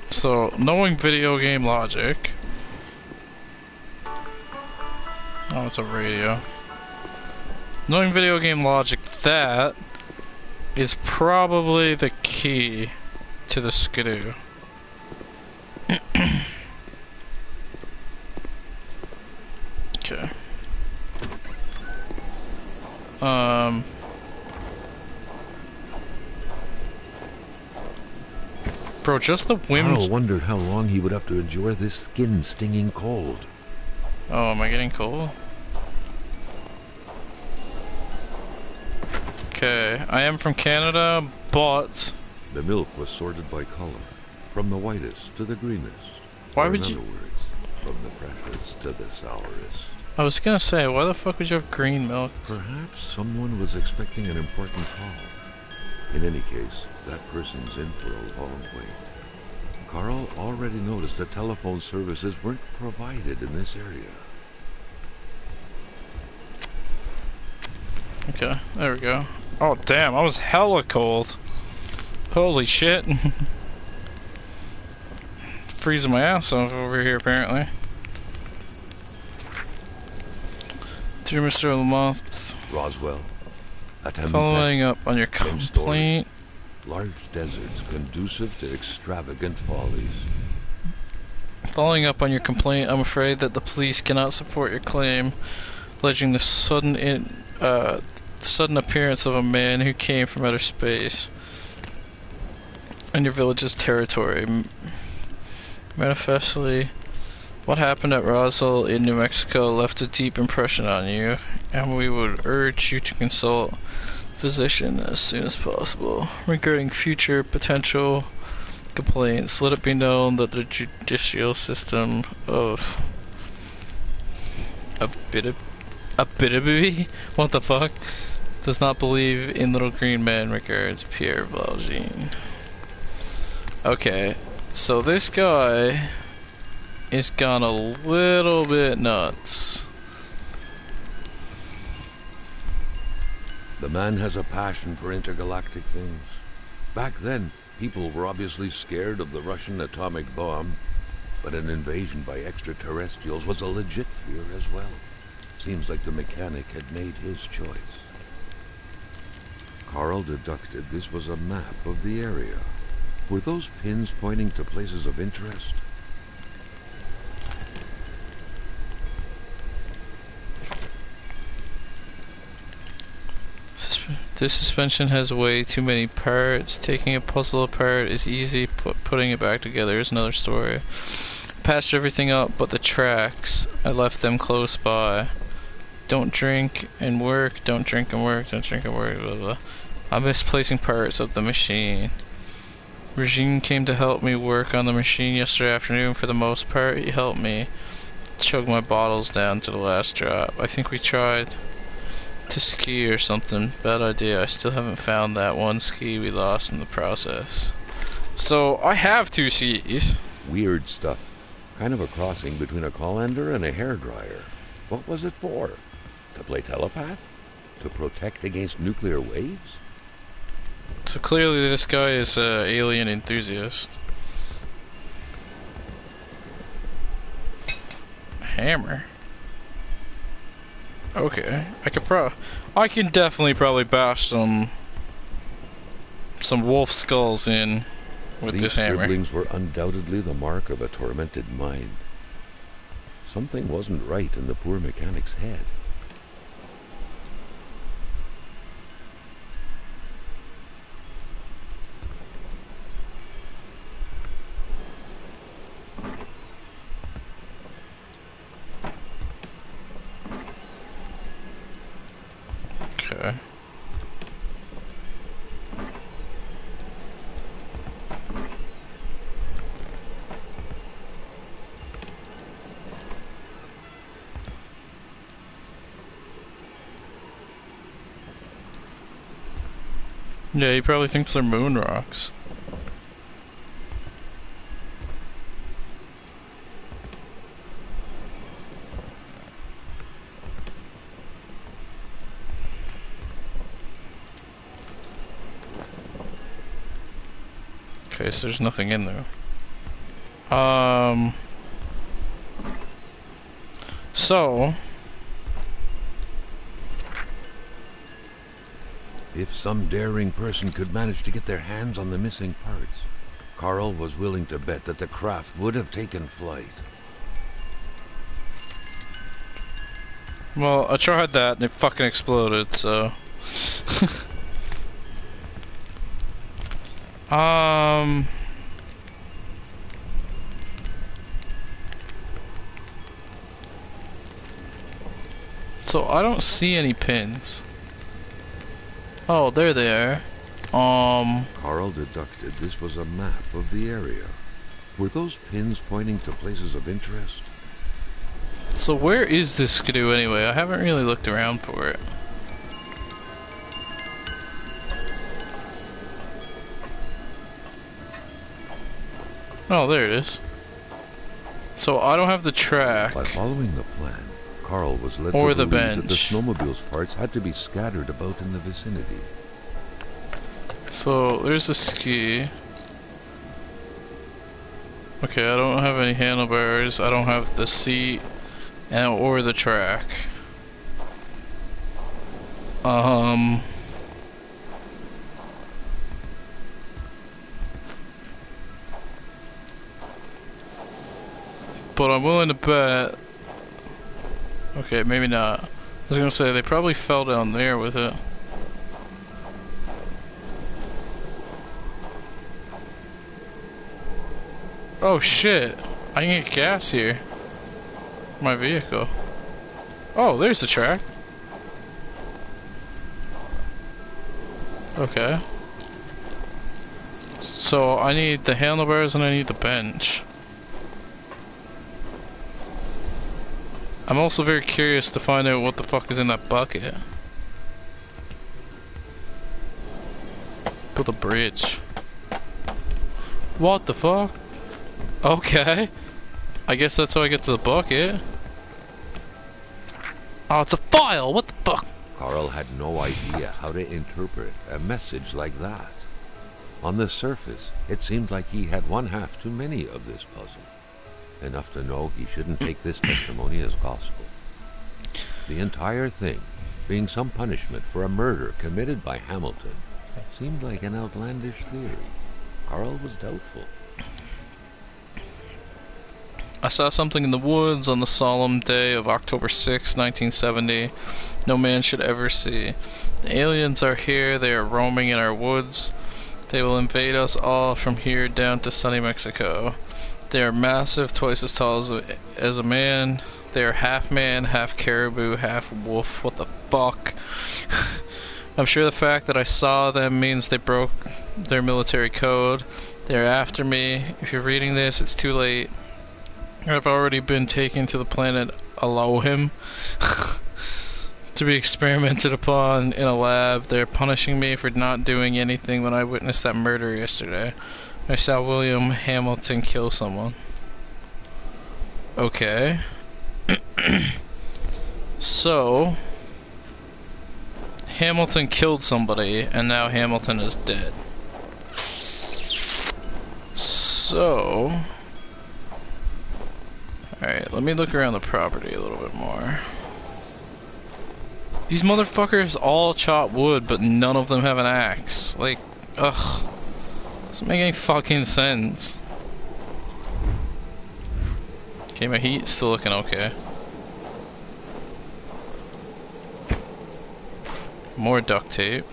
So, knowing video game logic... Oh, it's a radio. Knowing video game logic, that is probably the key to the skidoo. Okay. Bro, just the whim. Carl wondered how long he would have to endure this skin-stinging cold. Oh, am I getting cold? Okay, I am from Canada, but... The milk was sorted by color, from the whitest to the greenest. Why or would in you... other words, from the freshest to the sourest. I was gonna say, why the fuck would you have green milk? Perhaps someone was expecting an important call. In any case, that person's in for a long wait. Carl already noticed that telephone services weren't provided in this area. Okay, there we go. Oh damn, I was hella cold. Holy shit. Freezing my ass off over here apparently. Dear Mr. Lamont, Roswell, following up on your complaint. Large deserts conducive to extravagant follies. Following up on your complaint, I'm afraid that the police cannot support your claim, alleging the sudden appearance of a man who came from outer space in your village's territory. Manifestly, what happened at Roswell in New Mexico left a deep impression on you, and we would urge you to consult a physician as soon as possible. Regarding future potential complaints, let it be known that the judicial system of Abitibi? What the fuck? Does not believe in little green men. Regards, Pierre Valjean. Okay, so this guy is gone a little bit nuts. The man has a passion for intergalactic things. Back then, people were obviously scared of the Russian atomic bomb, but an invasion by extraterrestrials was a legit fear as well. Seems like the mechanic had made his choice. Carl deducted this was a map of the area. Were those pins pointing to places of interest? This suspension has way too many parts. Taking a puzzle apart is easy, putting it back together is another story. Patched everything up but the tracks. I left them close by. Don't drink and work, don't drink and work, don't drink and work, blah blah. I'm misplacing parts of the machine. Regine came to help me work on the machine yesterday afternoon. For the most part, he helped me chug my bottles down to the last drop. I think we tried to ski or something. Bad idea. I still haven't found that one ski we lost in the process. So, I have 2 skis. Weird stuff. Kind of a crossing between a colander and a hairdryer. What was it for? To play telepath? To protect against nuclear waves? So clearly this guy is an alien enthusiast. Hammer. Okay, I can definitely probably bash some wolf skulls in with this hammer. These scribblings were undoubtedly the mark of a tormented mind. Something wasn't right in the poor mechanic's head. Okay. Yeah, he probably thinks they're moon rocks. Okay, so there's nothing in there. So... If some daring person could manage to get their hands on the missing parts, Carl was willing to bet that the craft would have taken flight. Well, I tried that and it fucking exploded, so... So I don't see any pins. Oh, there they are. Carl deducted this was a map of the area. Were those pins pointing to places of interest? So where is this skidoo anyway? I haven't really looked around for it. Oh, there it is. So I don't have the track. By following the plan, Carl was led Or to the believe that the bench. snowmobile's parts had to be scattered about in the vicinity. So there's the ski. Okay, I don't have any handlebars. I don't have the seat or the track. But I'm willing to bet. Okay, maybe not. I was gonna say they probably fell down there with it. Oh shit! I can get gas here. My vehicle. Oh, there's the track. Okay. So I need the handlebars and I need the bench. I'm also very curious to find out what the fuck is in that bucket. Build a bridge. What the fuck? Okay. I guess that's how I get to the bucket. Oh, it's a file! What the fuck? Carl had no idea how to interpret a message like that. On the surface, it seemed like he had one half too many of this puzzle. Enough to know he shouldn't take this testimony as gospel. The entire thing, being some punishment for a murder committed by Hamilton, seemed like an outlandish theory. Carl was doubtful. I saw something in the woods on the solemn day of October 6, 1970. No man should ever see. The aliens are here. They are roaming in our woods. They will invade us all from here down to sunny Mexico. They are massive, twice as tall as a man. They are half man, half caribou, half wolf. What the fuck? I'm sure the fact that I saw them means they broke their military code. They are after me. If you're reading this, it's too late. I've already been taken to the planet Elohim to be experimented upon in a lab. They're punishing me for not doing anything when I witnessed that murder yesterday. I saw William Hamilton kill someone. Okay. So Hamilton killed somebody and now Hamilton is dead. So alright, let me look around the property a little bit more. These motherfuckers all chop wood, but none of them have an axe. Like, ugh. Doesn't make any fucking sense. Okay, my heat's still looking okay. More duct tape.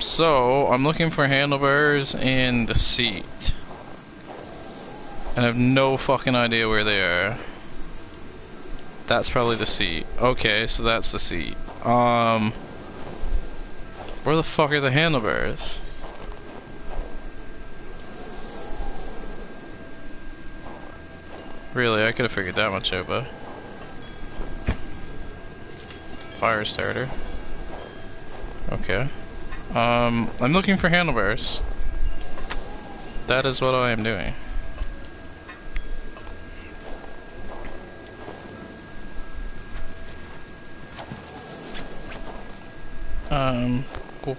So I'm looking for handlebars and the seat. And I have no fucking idea where they are. That's probably the seat. Okay, so that's the seat. Where the fuck are the handlebars? Really, I could have figured that much out, but... fire starter. Okay. I'm looking for handlebars. That is what I am doing.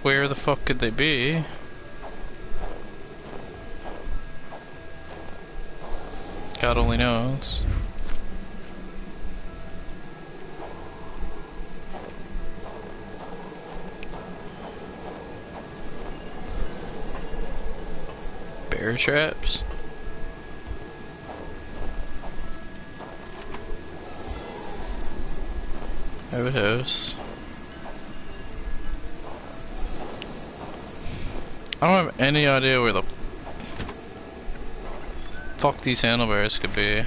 Where the fuck could they be? God only knows. Bear traps. Outhouse. I don't have any idea where the fuck these handlebars could be.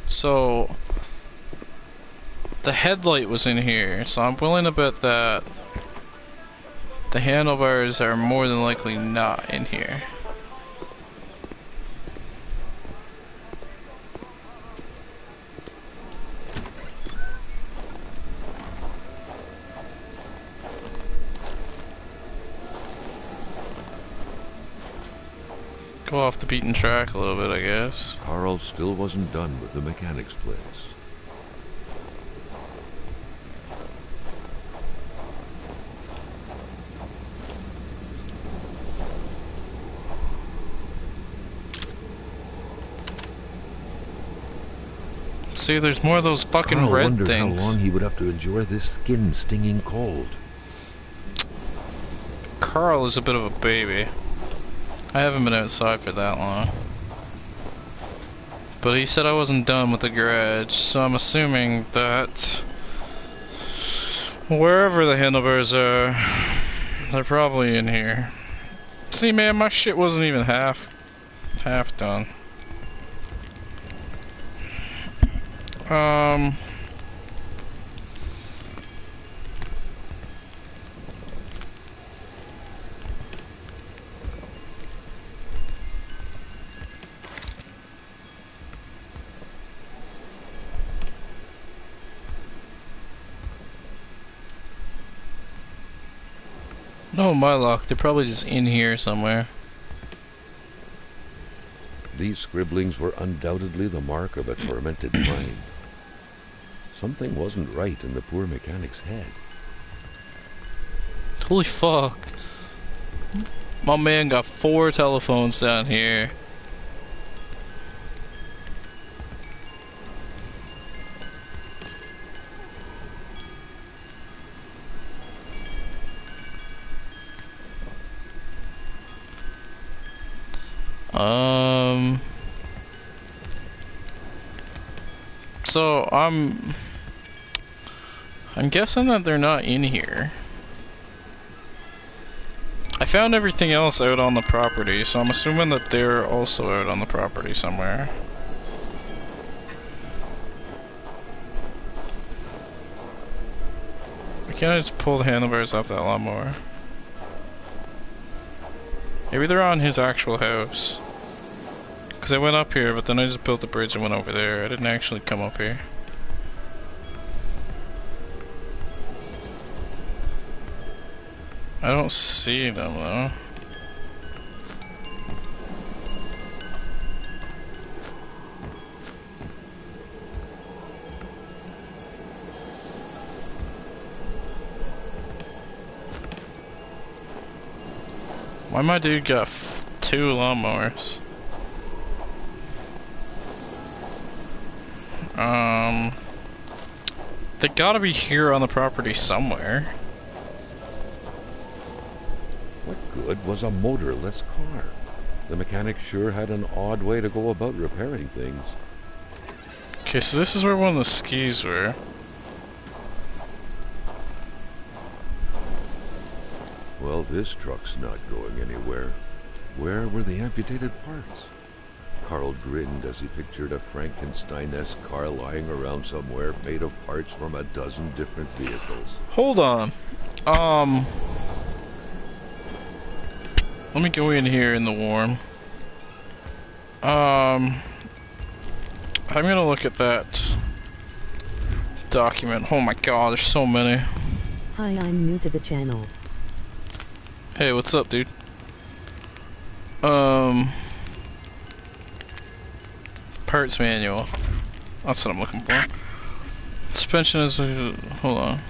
So the headlight was in here, so I'm willing to bet that the handlebars are more than likely not in here. Go off the beaten track a little bit, I guess. Carl still wasn't done with the mechanic's place. See, there's more of those fucking Carl red wondered things. how long he would have to endure this skin-stinging cold. Carl is a bit of a baby. I haven't been outside for that long. But he said I wasn't done with the garage, so I'm assuming that wherever the handlebars are, they're probably in here. See, man, my shit wasn't even half done. No, my luck, they're probably just in here somewhere. These scribblings were undoubtedly the mark of a tormented mind. Something wasn't right in the poor mechanic's head. Holy fuck. My man got 4 telephones down here. So I'm guessing that they're not in here. I found everything else out on the property, so I'm assuming that they're also out on the property somewhere. Why can't I just pull the handlebars off that lawnmower? Maybe they're on his actual house. Because I went up here, but then I just built the bridge and went over there. I didn't actually come up here. I don't see them though. Why my dude got 2 lawnmowers? They gotta be here on the property somewhere. What good was a motorless car? The mechanic sure had an odd way to go about repairing things. Okay, so this is where one of the skis were. Well, this truck's not going anywhere. Where were the amputated parts? Carl grinned as he pictured a Frankenstein-esque car lying around somewhere made of parts from a dozen different vehicles. Hold on. Let me go in here in the warm. I'm gonna look at that document. Oh my god, there's so many. Hi, I'm new to the channel. Hey, what's up, dude? Parts manual. That's what I'm looking for. Suspension is... hold on.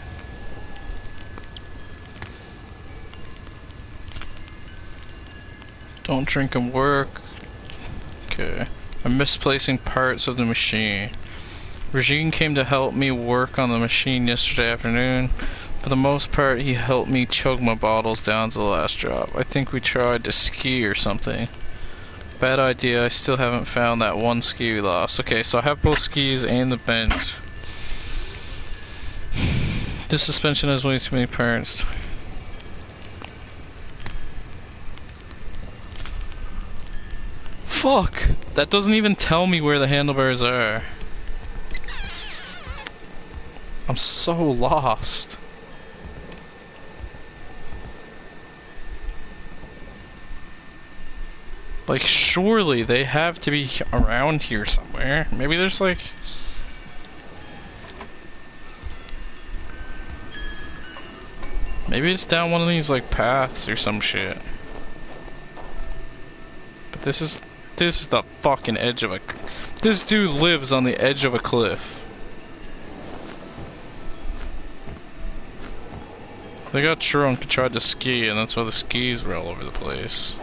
Don't drink and work. Okay. I'm misplacing parts of the machine. Regine came to help me work on the machine yesterday afternoon. For the most part, he helped me chug my bottles down to the last drop. I think we tried to ski or something. Bad idea, I still haven't found that one ski we lost. Okay, so I have both skis and the bench. This suspension has way too many parts. Fuck! That doesn't even tell me where the handlebars are. I'm so lost. Like, surely they have to be around here somewhere. Maybe there's like... maybe it's down one of these like paths or some shit. But this is the fucking edge of a... this dude lives on the edge of a cliff. They got drunk and tried to ski, and that's why the skis were all over the place.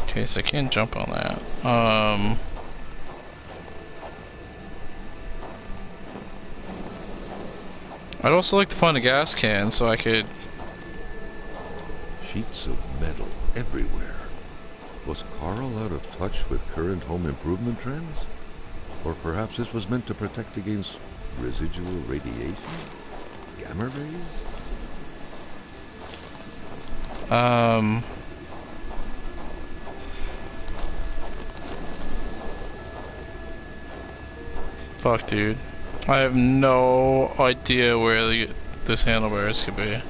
Okay, so I can't jump on that. I'd also like to find a gas can so I could... Sheets of metal everywhere. Was Carl out of touch with current home improvement trends? Or perhaps this was meant to protect against residual radiation? Gamma rays? Fuck, dude. I have no idea where this handlebars could be.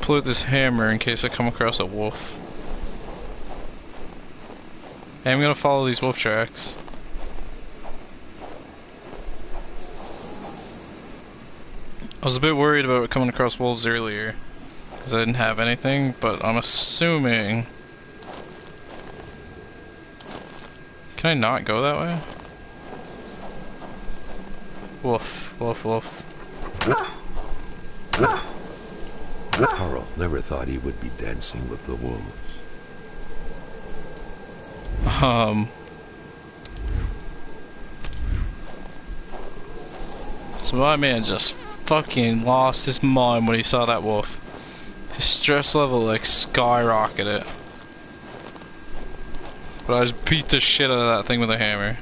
Pull out this hammer in case I come across a wolf. Hey, I'm gonna follow these wolf tracks. I was a bit worried about coming across wolves earlier because I didn't have anything, but I'm assuming... can I not go that way? Wolf, wolf, wolf. Carl never thought he would be dancing with the wolves. So my man just fucking lost his mind when he saw that wolf. His stress level like skyrocketed. But I just beat the shit out of that thing with a hammer.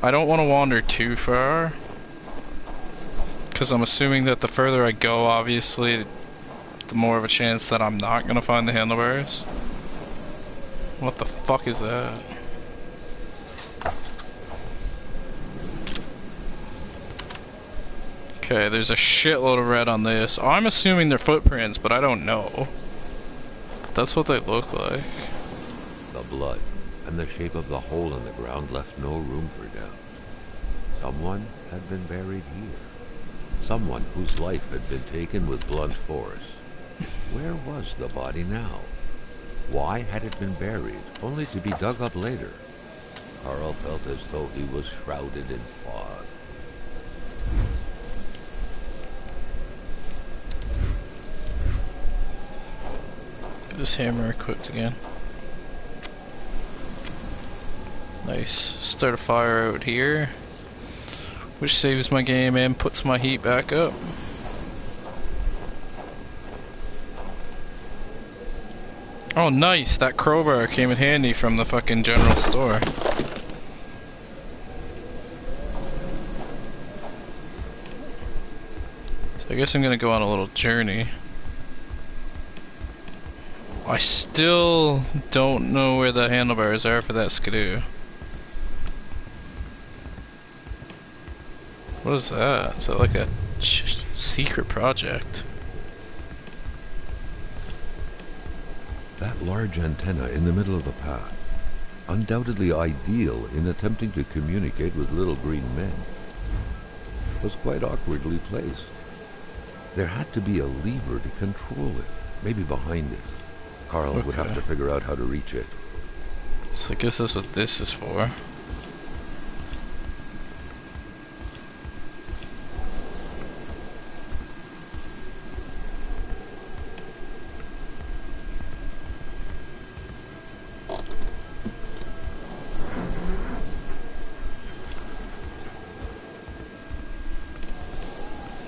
I don't want to wander too far, because I'm assuming that the further I go, obviously, the more of a chance that I'm not going to find the handlebars. What the fuck is that? Okay, there's a shitload of red on this. I'm assuming they're footprints, but I don't know. That's what they look like. The blood and the shape of the hole in the ground left no room for doubt. Someone had been buried here. Someone whose life had been taken with blunt force. Where was the body now? Why had it been buried, only to be dug up later? Carl felt as though he was shrouded in fog. Get this hammer equipped again. Nice. Start a fire out here, which saves my game and puts my heat back up. Oh nice, that crowbar came in handy from the fucking general store. So I guess I'm gonna go on a little journey. I still don't know where the handlebars are for that skidoo. What is that? Is that like a secret project? That large antenna in the middle of the path, undoubtedly ideal in attempting to communicate with little green men, was quite awkwardly placed. There had to be a lever to control it, maybe behind it. Carl would have to figure out how to reach it. So I guess that's what this is for.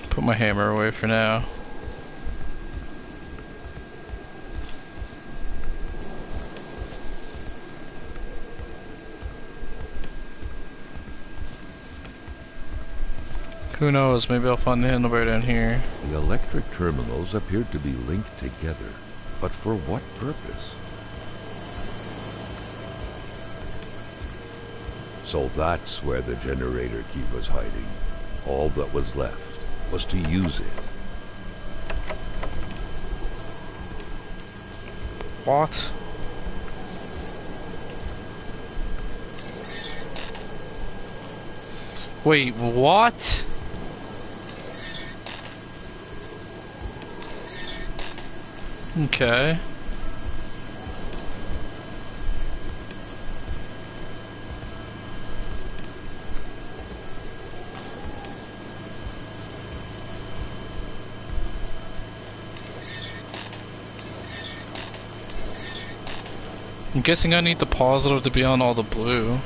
Put my hammer away for now. Who knows, maybe I'll find the handlebar down here. The electric terminals appeared to be linked together, but for what purpose? So that's where the generator key was hiding. All that was left was to use it. What? Wait, what? Okay. I'm guessing I need the positive to be on all the blue.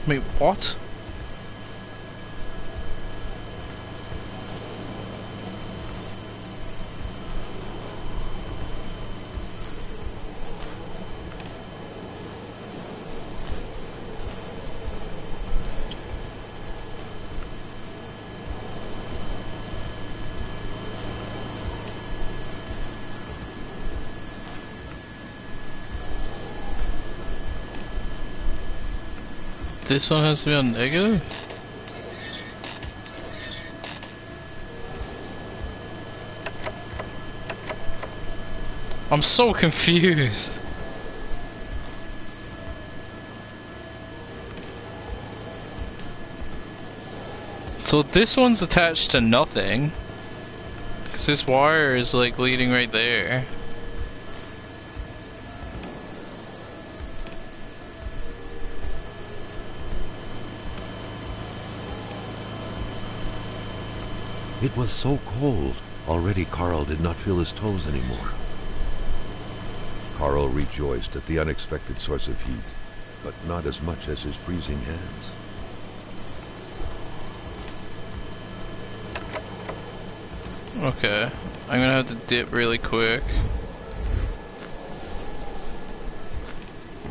Wait, what? This one has to be on negative? I'm so confused. So this one's attached to nothing. 'Cause this wire is like leading right there. It was so cold. Already Carl did not feel his toes anymore. Carl rejoiced at the unexpected source of heat, but not as much as his freezing hands. Okay, I'm gonna have to dip really quick.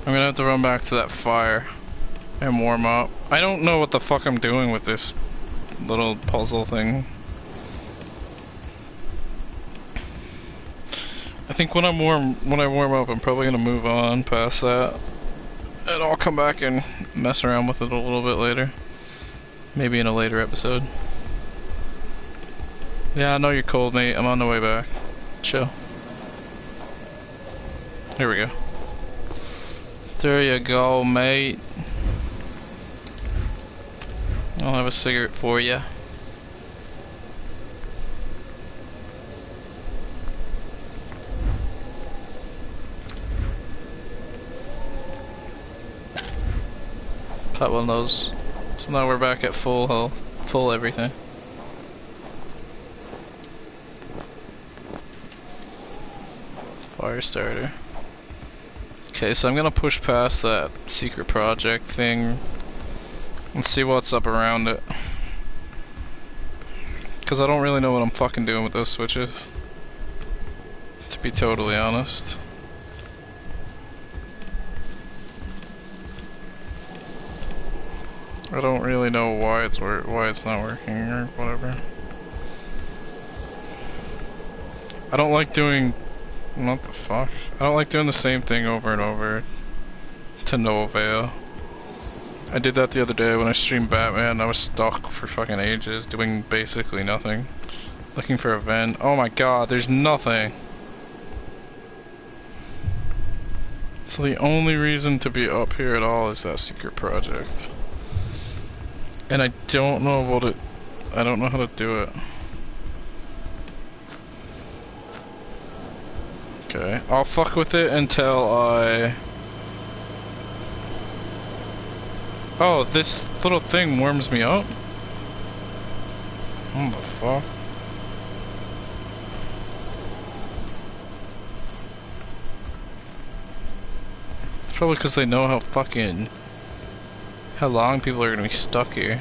I'm gonna have to run back to that fire and warm up. I don't know what the fuck I'm doing with this little puzzle thing. I think when I warm up, I'm probably gonna move on past that, and I'll come back and mess around with it a little bit later, maybe in a later episode. Yeah, I know you're cold, mate. I'm on the way back. Chill. Here we go. There you go, mate. I'll have a cigarette for you. That one knows. So now we're back at full health, full everything. Fire starter. Okay, so I'm gonna push past that secret project thing and see what's up around it. Cause I don't really know what I'm fucking doing with those switches, to be totally honest. I don't really know why it's not working or whatever. I don't like doing... What the fuck? I don't like doing the same thing over and over to no avail. I did that the other day when I streamed Batman. I was stuck for fucking ages doing basically nothing. Looking for a vent. Oh my god, there's nothing. So the only reason to be up here at all is that secret project. And I don't know what it... I don't know how to do it. Okay, I'll fuck with it until I... Oh, this little thing warms me up? What the fuck? It's probably because they know how long people are gonna be stuck here.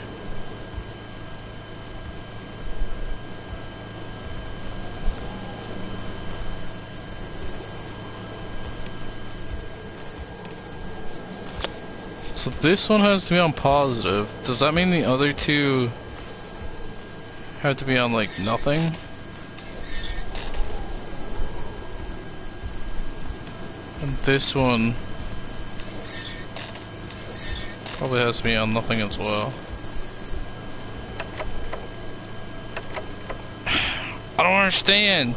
So this one has to be on positive. Does that mean the other two have to be on like nothing? And this one probably has to be on nothing as well. I don't understand.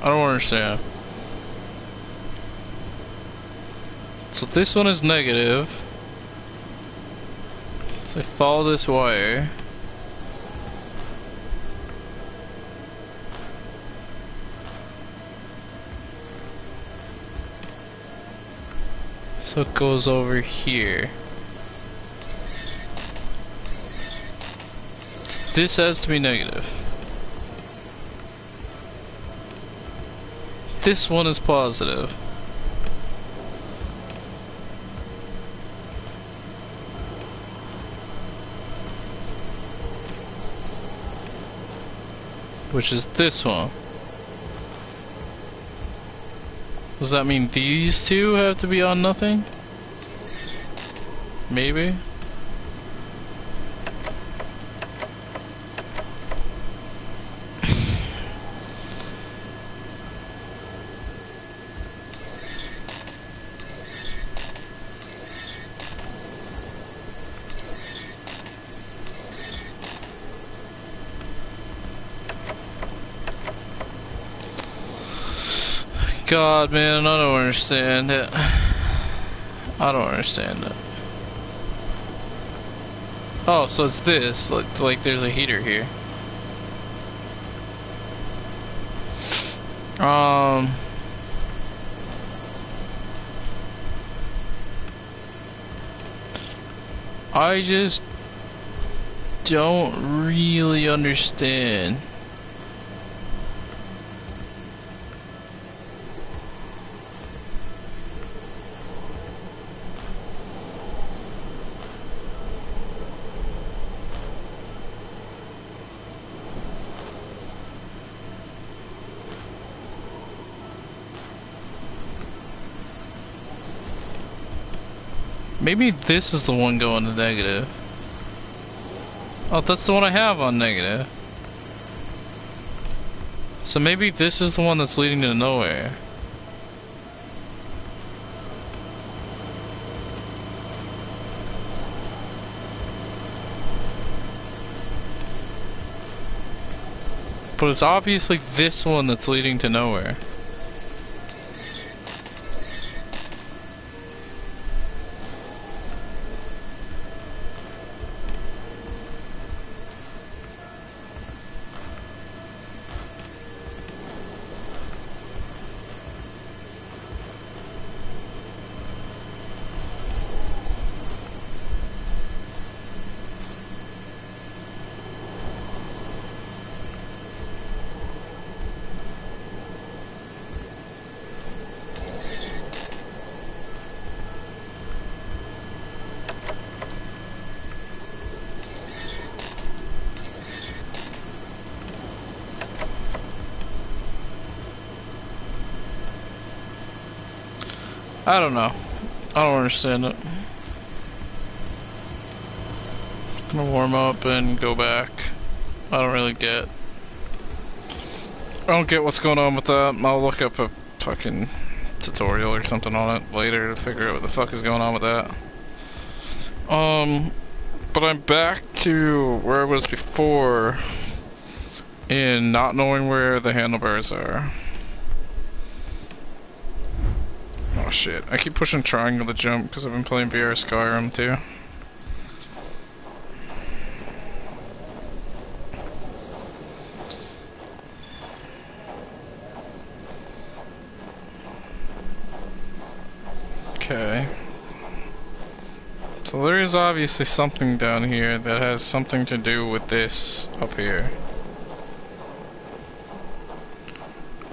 I don't understand. So this one is negative. So I follow this wire. So it goes over here. This has to be negative. This one is positive. Which is this one. Does that mean these two have to be on nothing? Maybe? God, man, I don't understand it. I don't understand it. Oh, so it's this. Like there's a heater here. I just don't really understand. Maybe this is the one going to negative. Oh, that's the one I have on negative. So maybe this is the one that's leading to nowhere. But it's obviously this one that's leading to nowhere. I don't know. I don't understand it. Gonna warm up and go back. I don't really get. I don't get what's going on with that. I'll look up a fucking tutorial or something on it later to figure out what the fuck is going on with that. But I'm back to where I was before in not knowing where the handlebars are. Oh shit, I keep pushing triangle to jump because I've been playing VR Skyrim too. Okay. So there is obviously something down here that has something to do with this up here.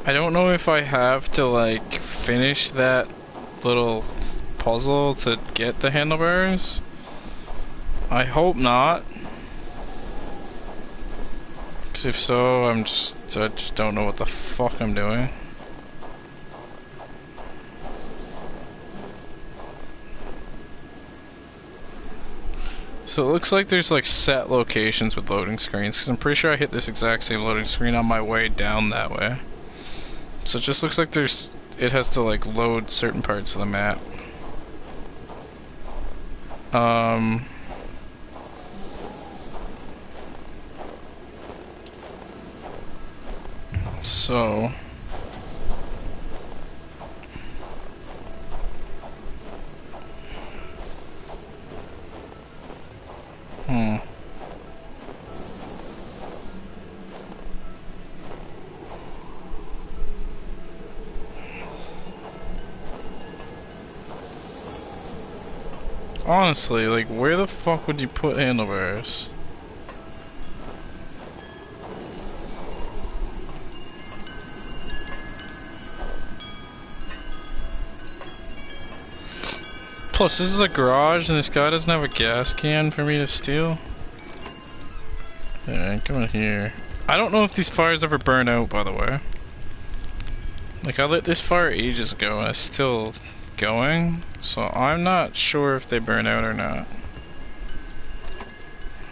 I don't know if I have to like finish that little puzzle to get the handlebars. I hope not. Cause if so, I just don't know what the fuck I'm doing. So it looks like there's like set locations with loading screens, because I'm pretty sure I hit this exact same loading screen on my way down that way. So it just looks like it has to like load certain parts of the map. So honestly, like, where the fuck would you put handlebars? Plus, this is a garage and this guy doesn't have a gas can for me to steal. Yeah, come in here. I don't know if these fires ever burn out, by the way. Like, I lit this fire ages ago and it's still going, so I'm not sure if they burn out or not.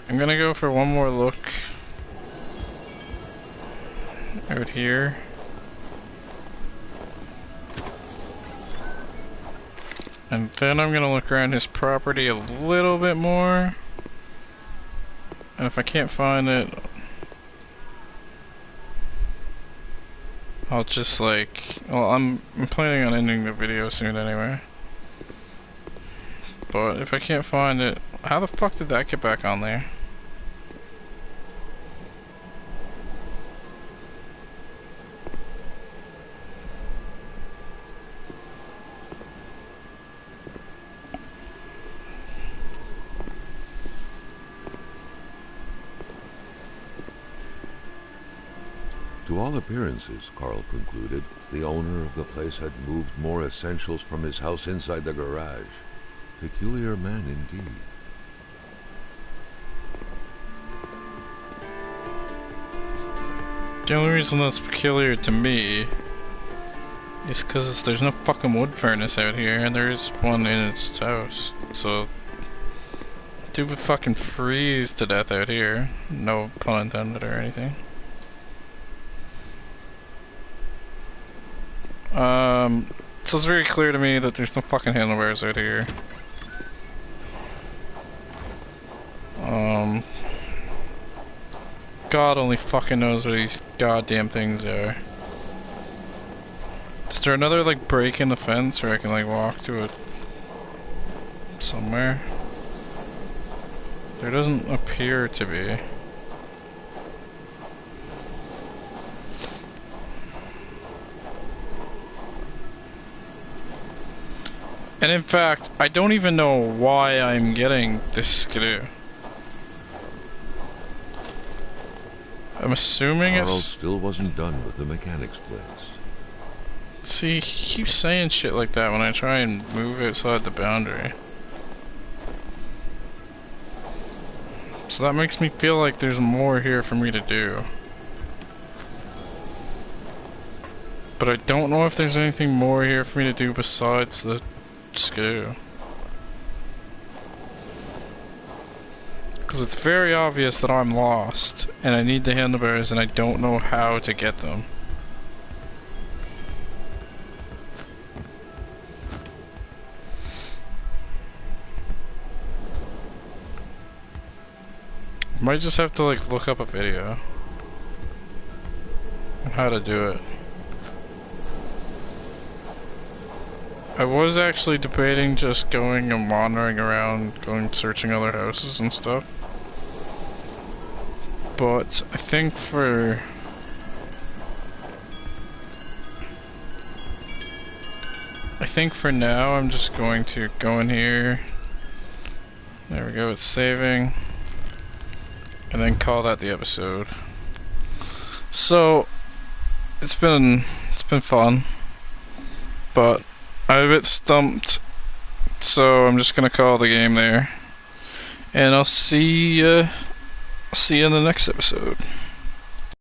I'm gonna go for one more look out here. And then I'm gonna look around his property a little bit more. And if I can't find it, I'll just like, well, I'm planning on ending the video soon anyway. But if I can't find it, how the fuck did that get back on there? To all appearances, Carl concluded, the owner of the place had moved more essentials from his house inside the garage. Peculiar man indeed. The only reason that's peculiar to me is because there's no fucking wood furnace out here, and there is one in its house. So, dude would fucking freeze to death out here. No pun intended or anything. So it's very clear to me that there's no fucking handlebars out here. God only fucking knows what these goddamn things are. Is there another like break in the fence where I can like walk to it somewhere? There doesn't appear to be. And in fact, I don't even know why I'm getting this skidoo. I'm assuming Carl it's... still wasn't done with the mechanic's place. See, he keeps saying shit like that when I try and move outside the boundary. So that makes me feel like there's more here for me to do. But I don't know if there's anything more here for me to do besides the scale. Because it's very obvious that I'm lost, and I need the handlebars, and I don't know how to get them. Might just have to like look up a video on how to do it. I was actually debating just going and wandering around, searching other houses and stuff. But I think for now I'm just going to go in here. There we go, it's saving. And then call that the episode. So it's been fun, but I'm a bit stumped, so I'm just gonna call the game there, and I'll see you in the next episode.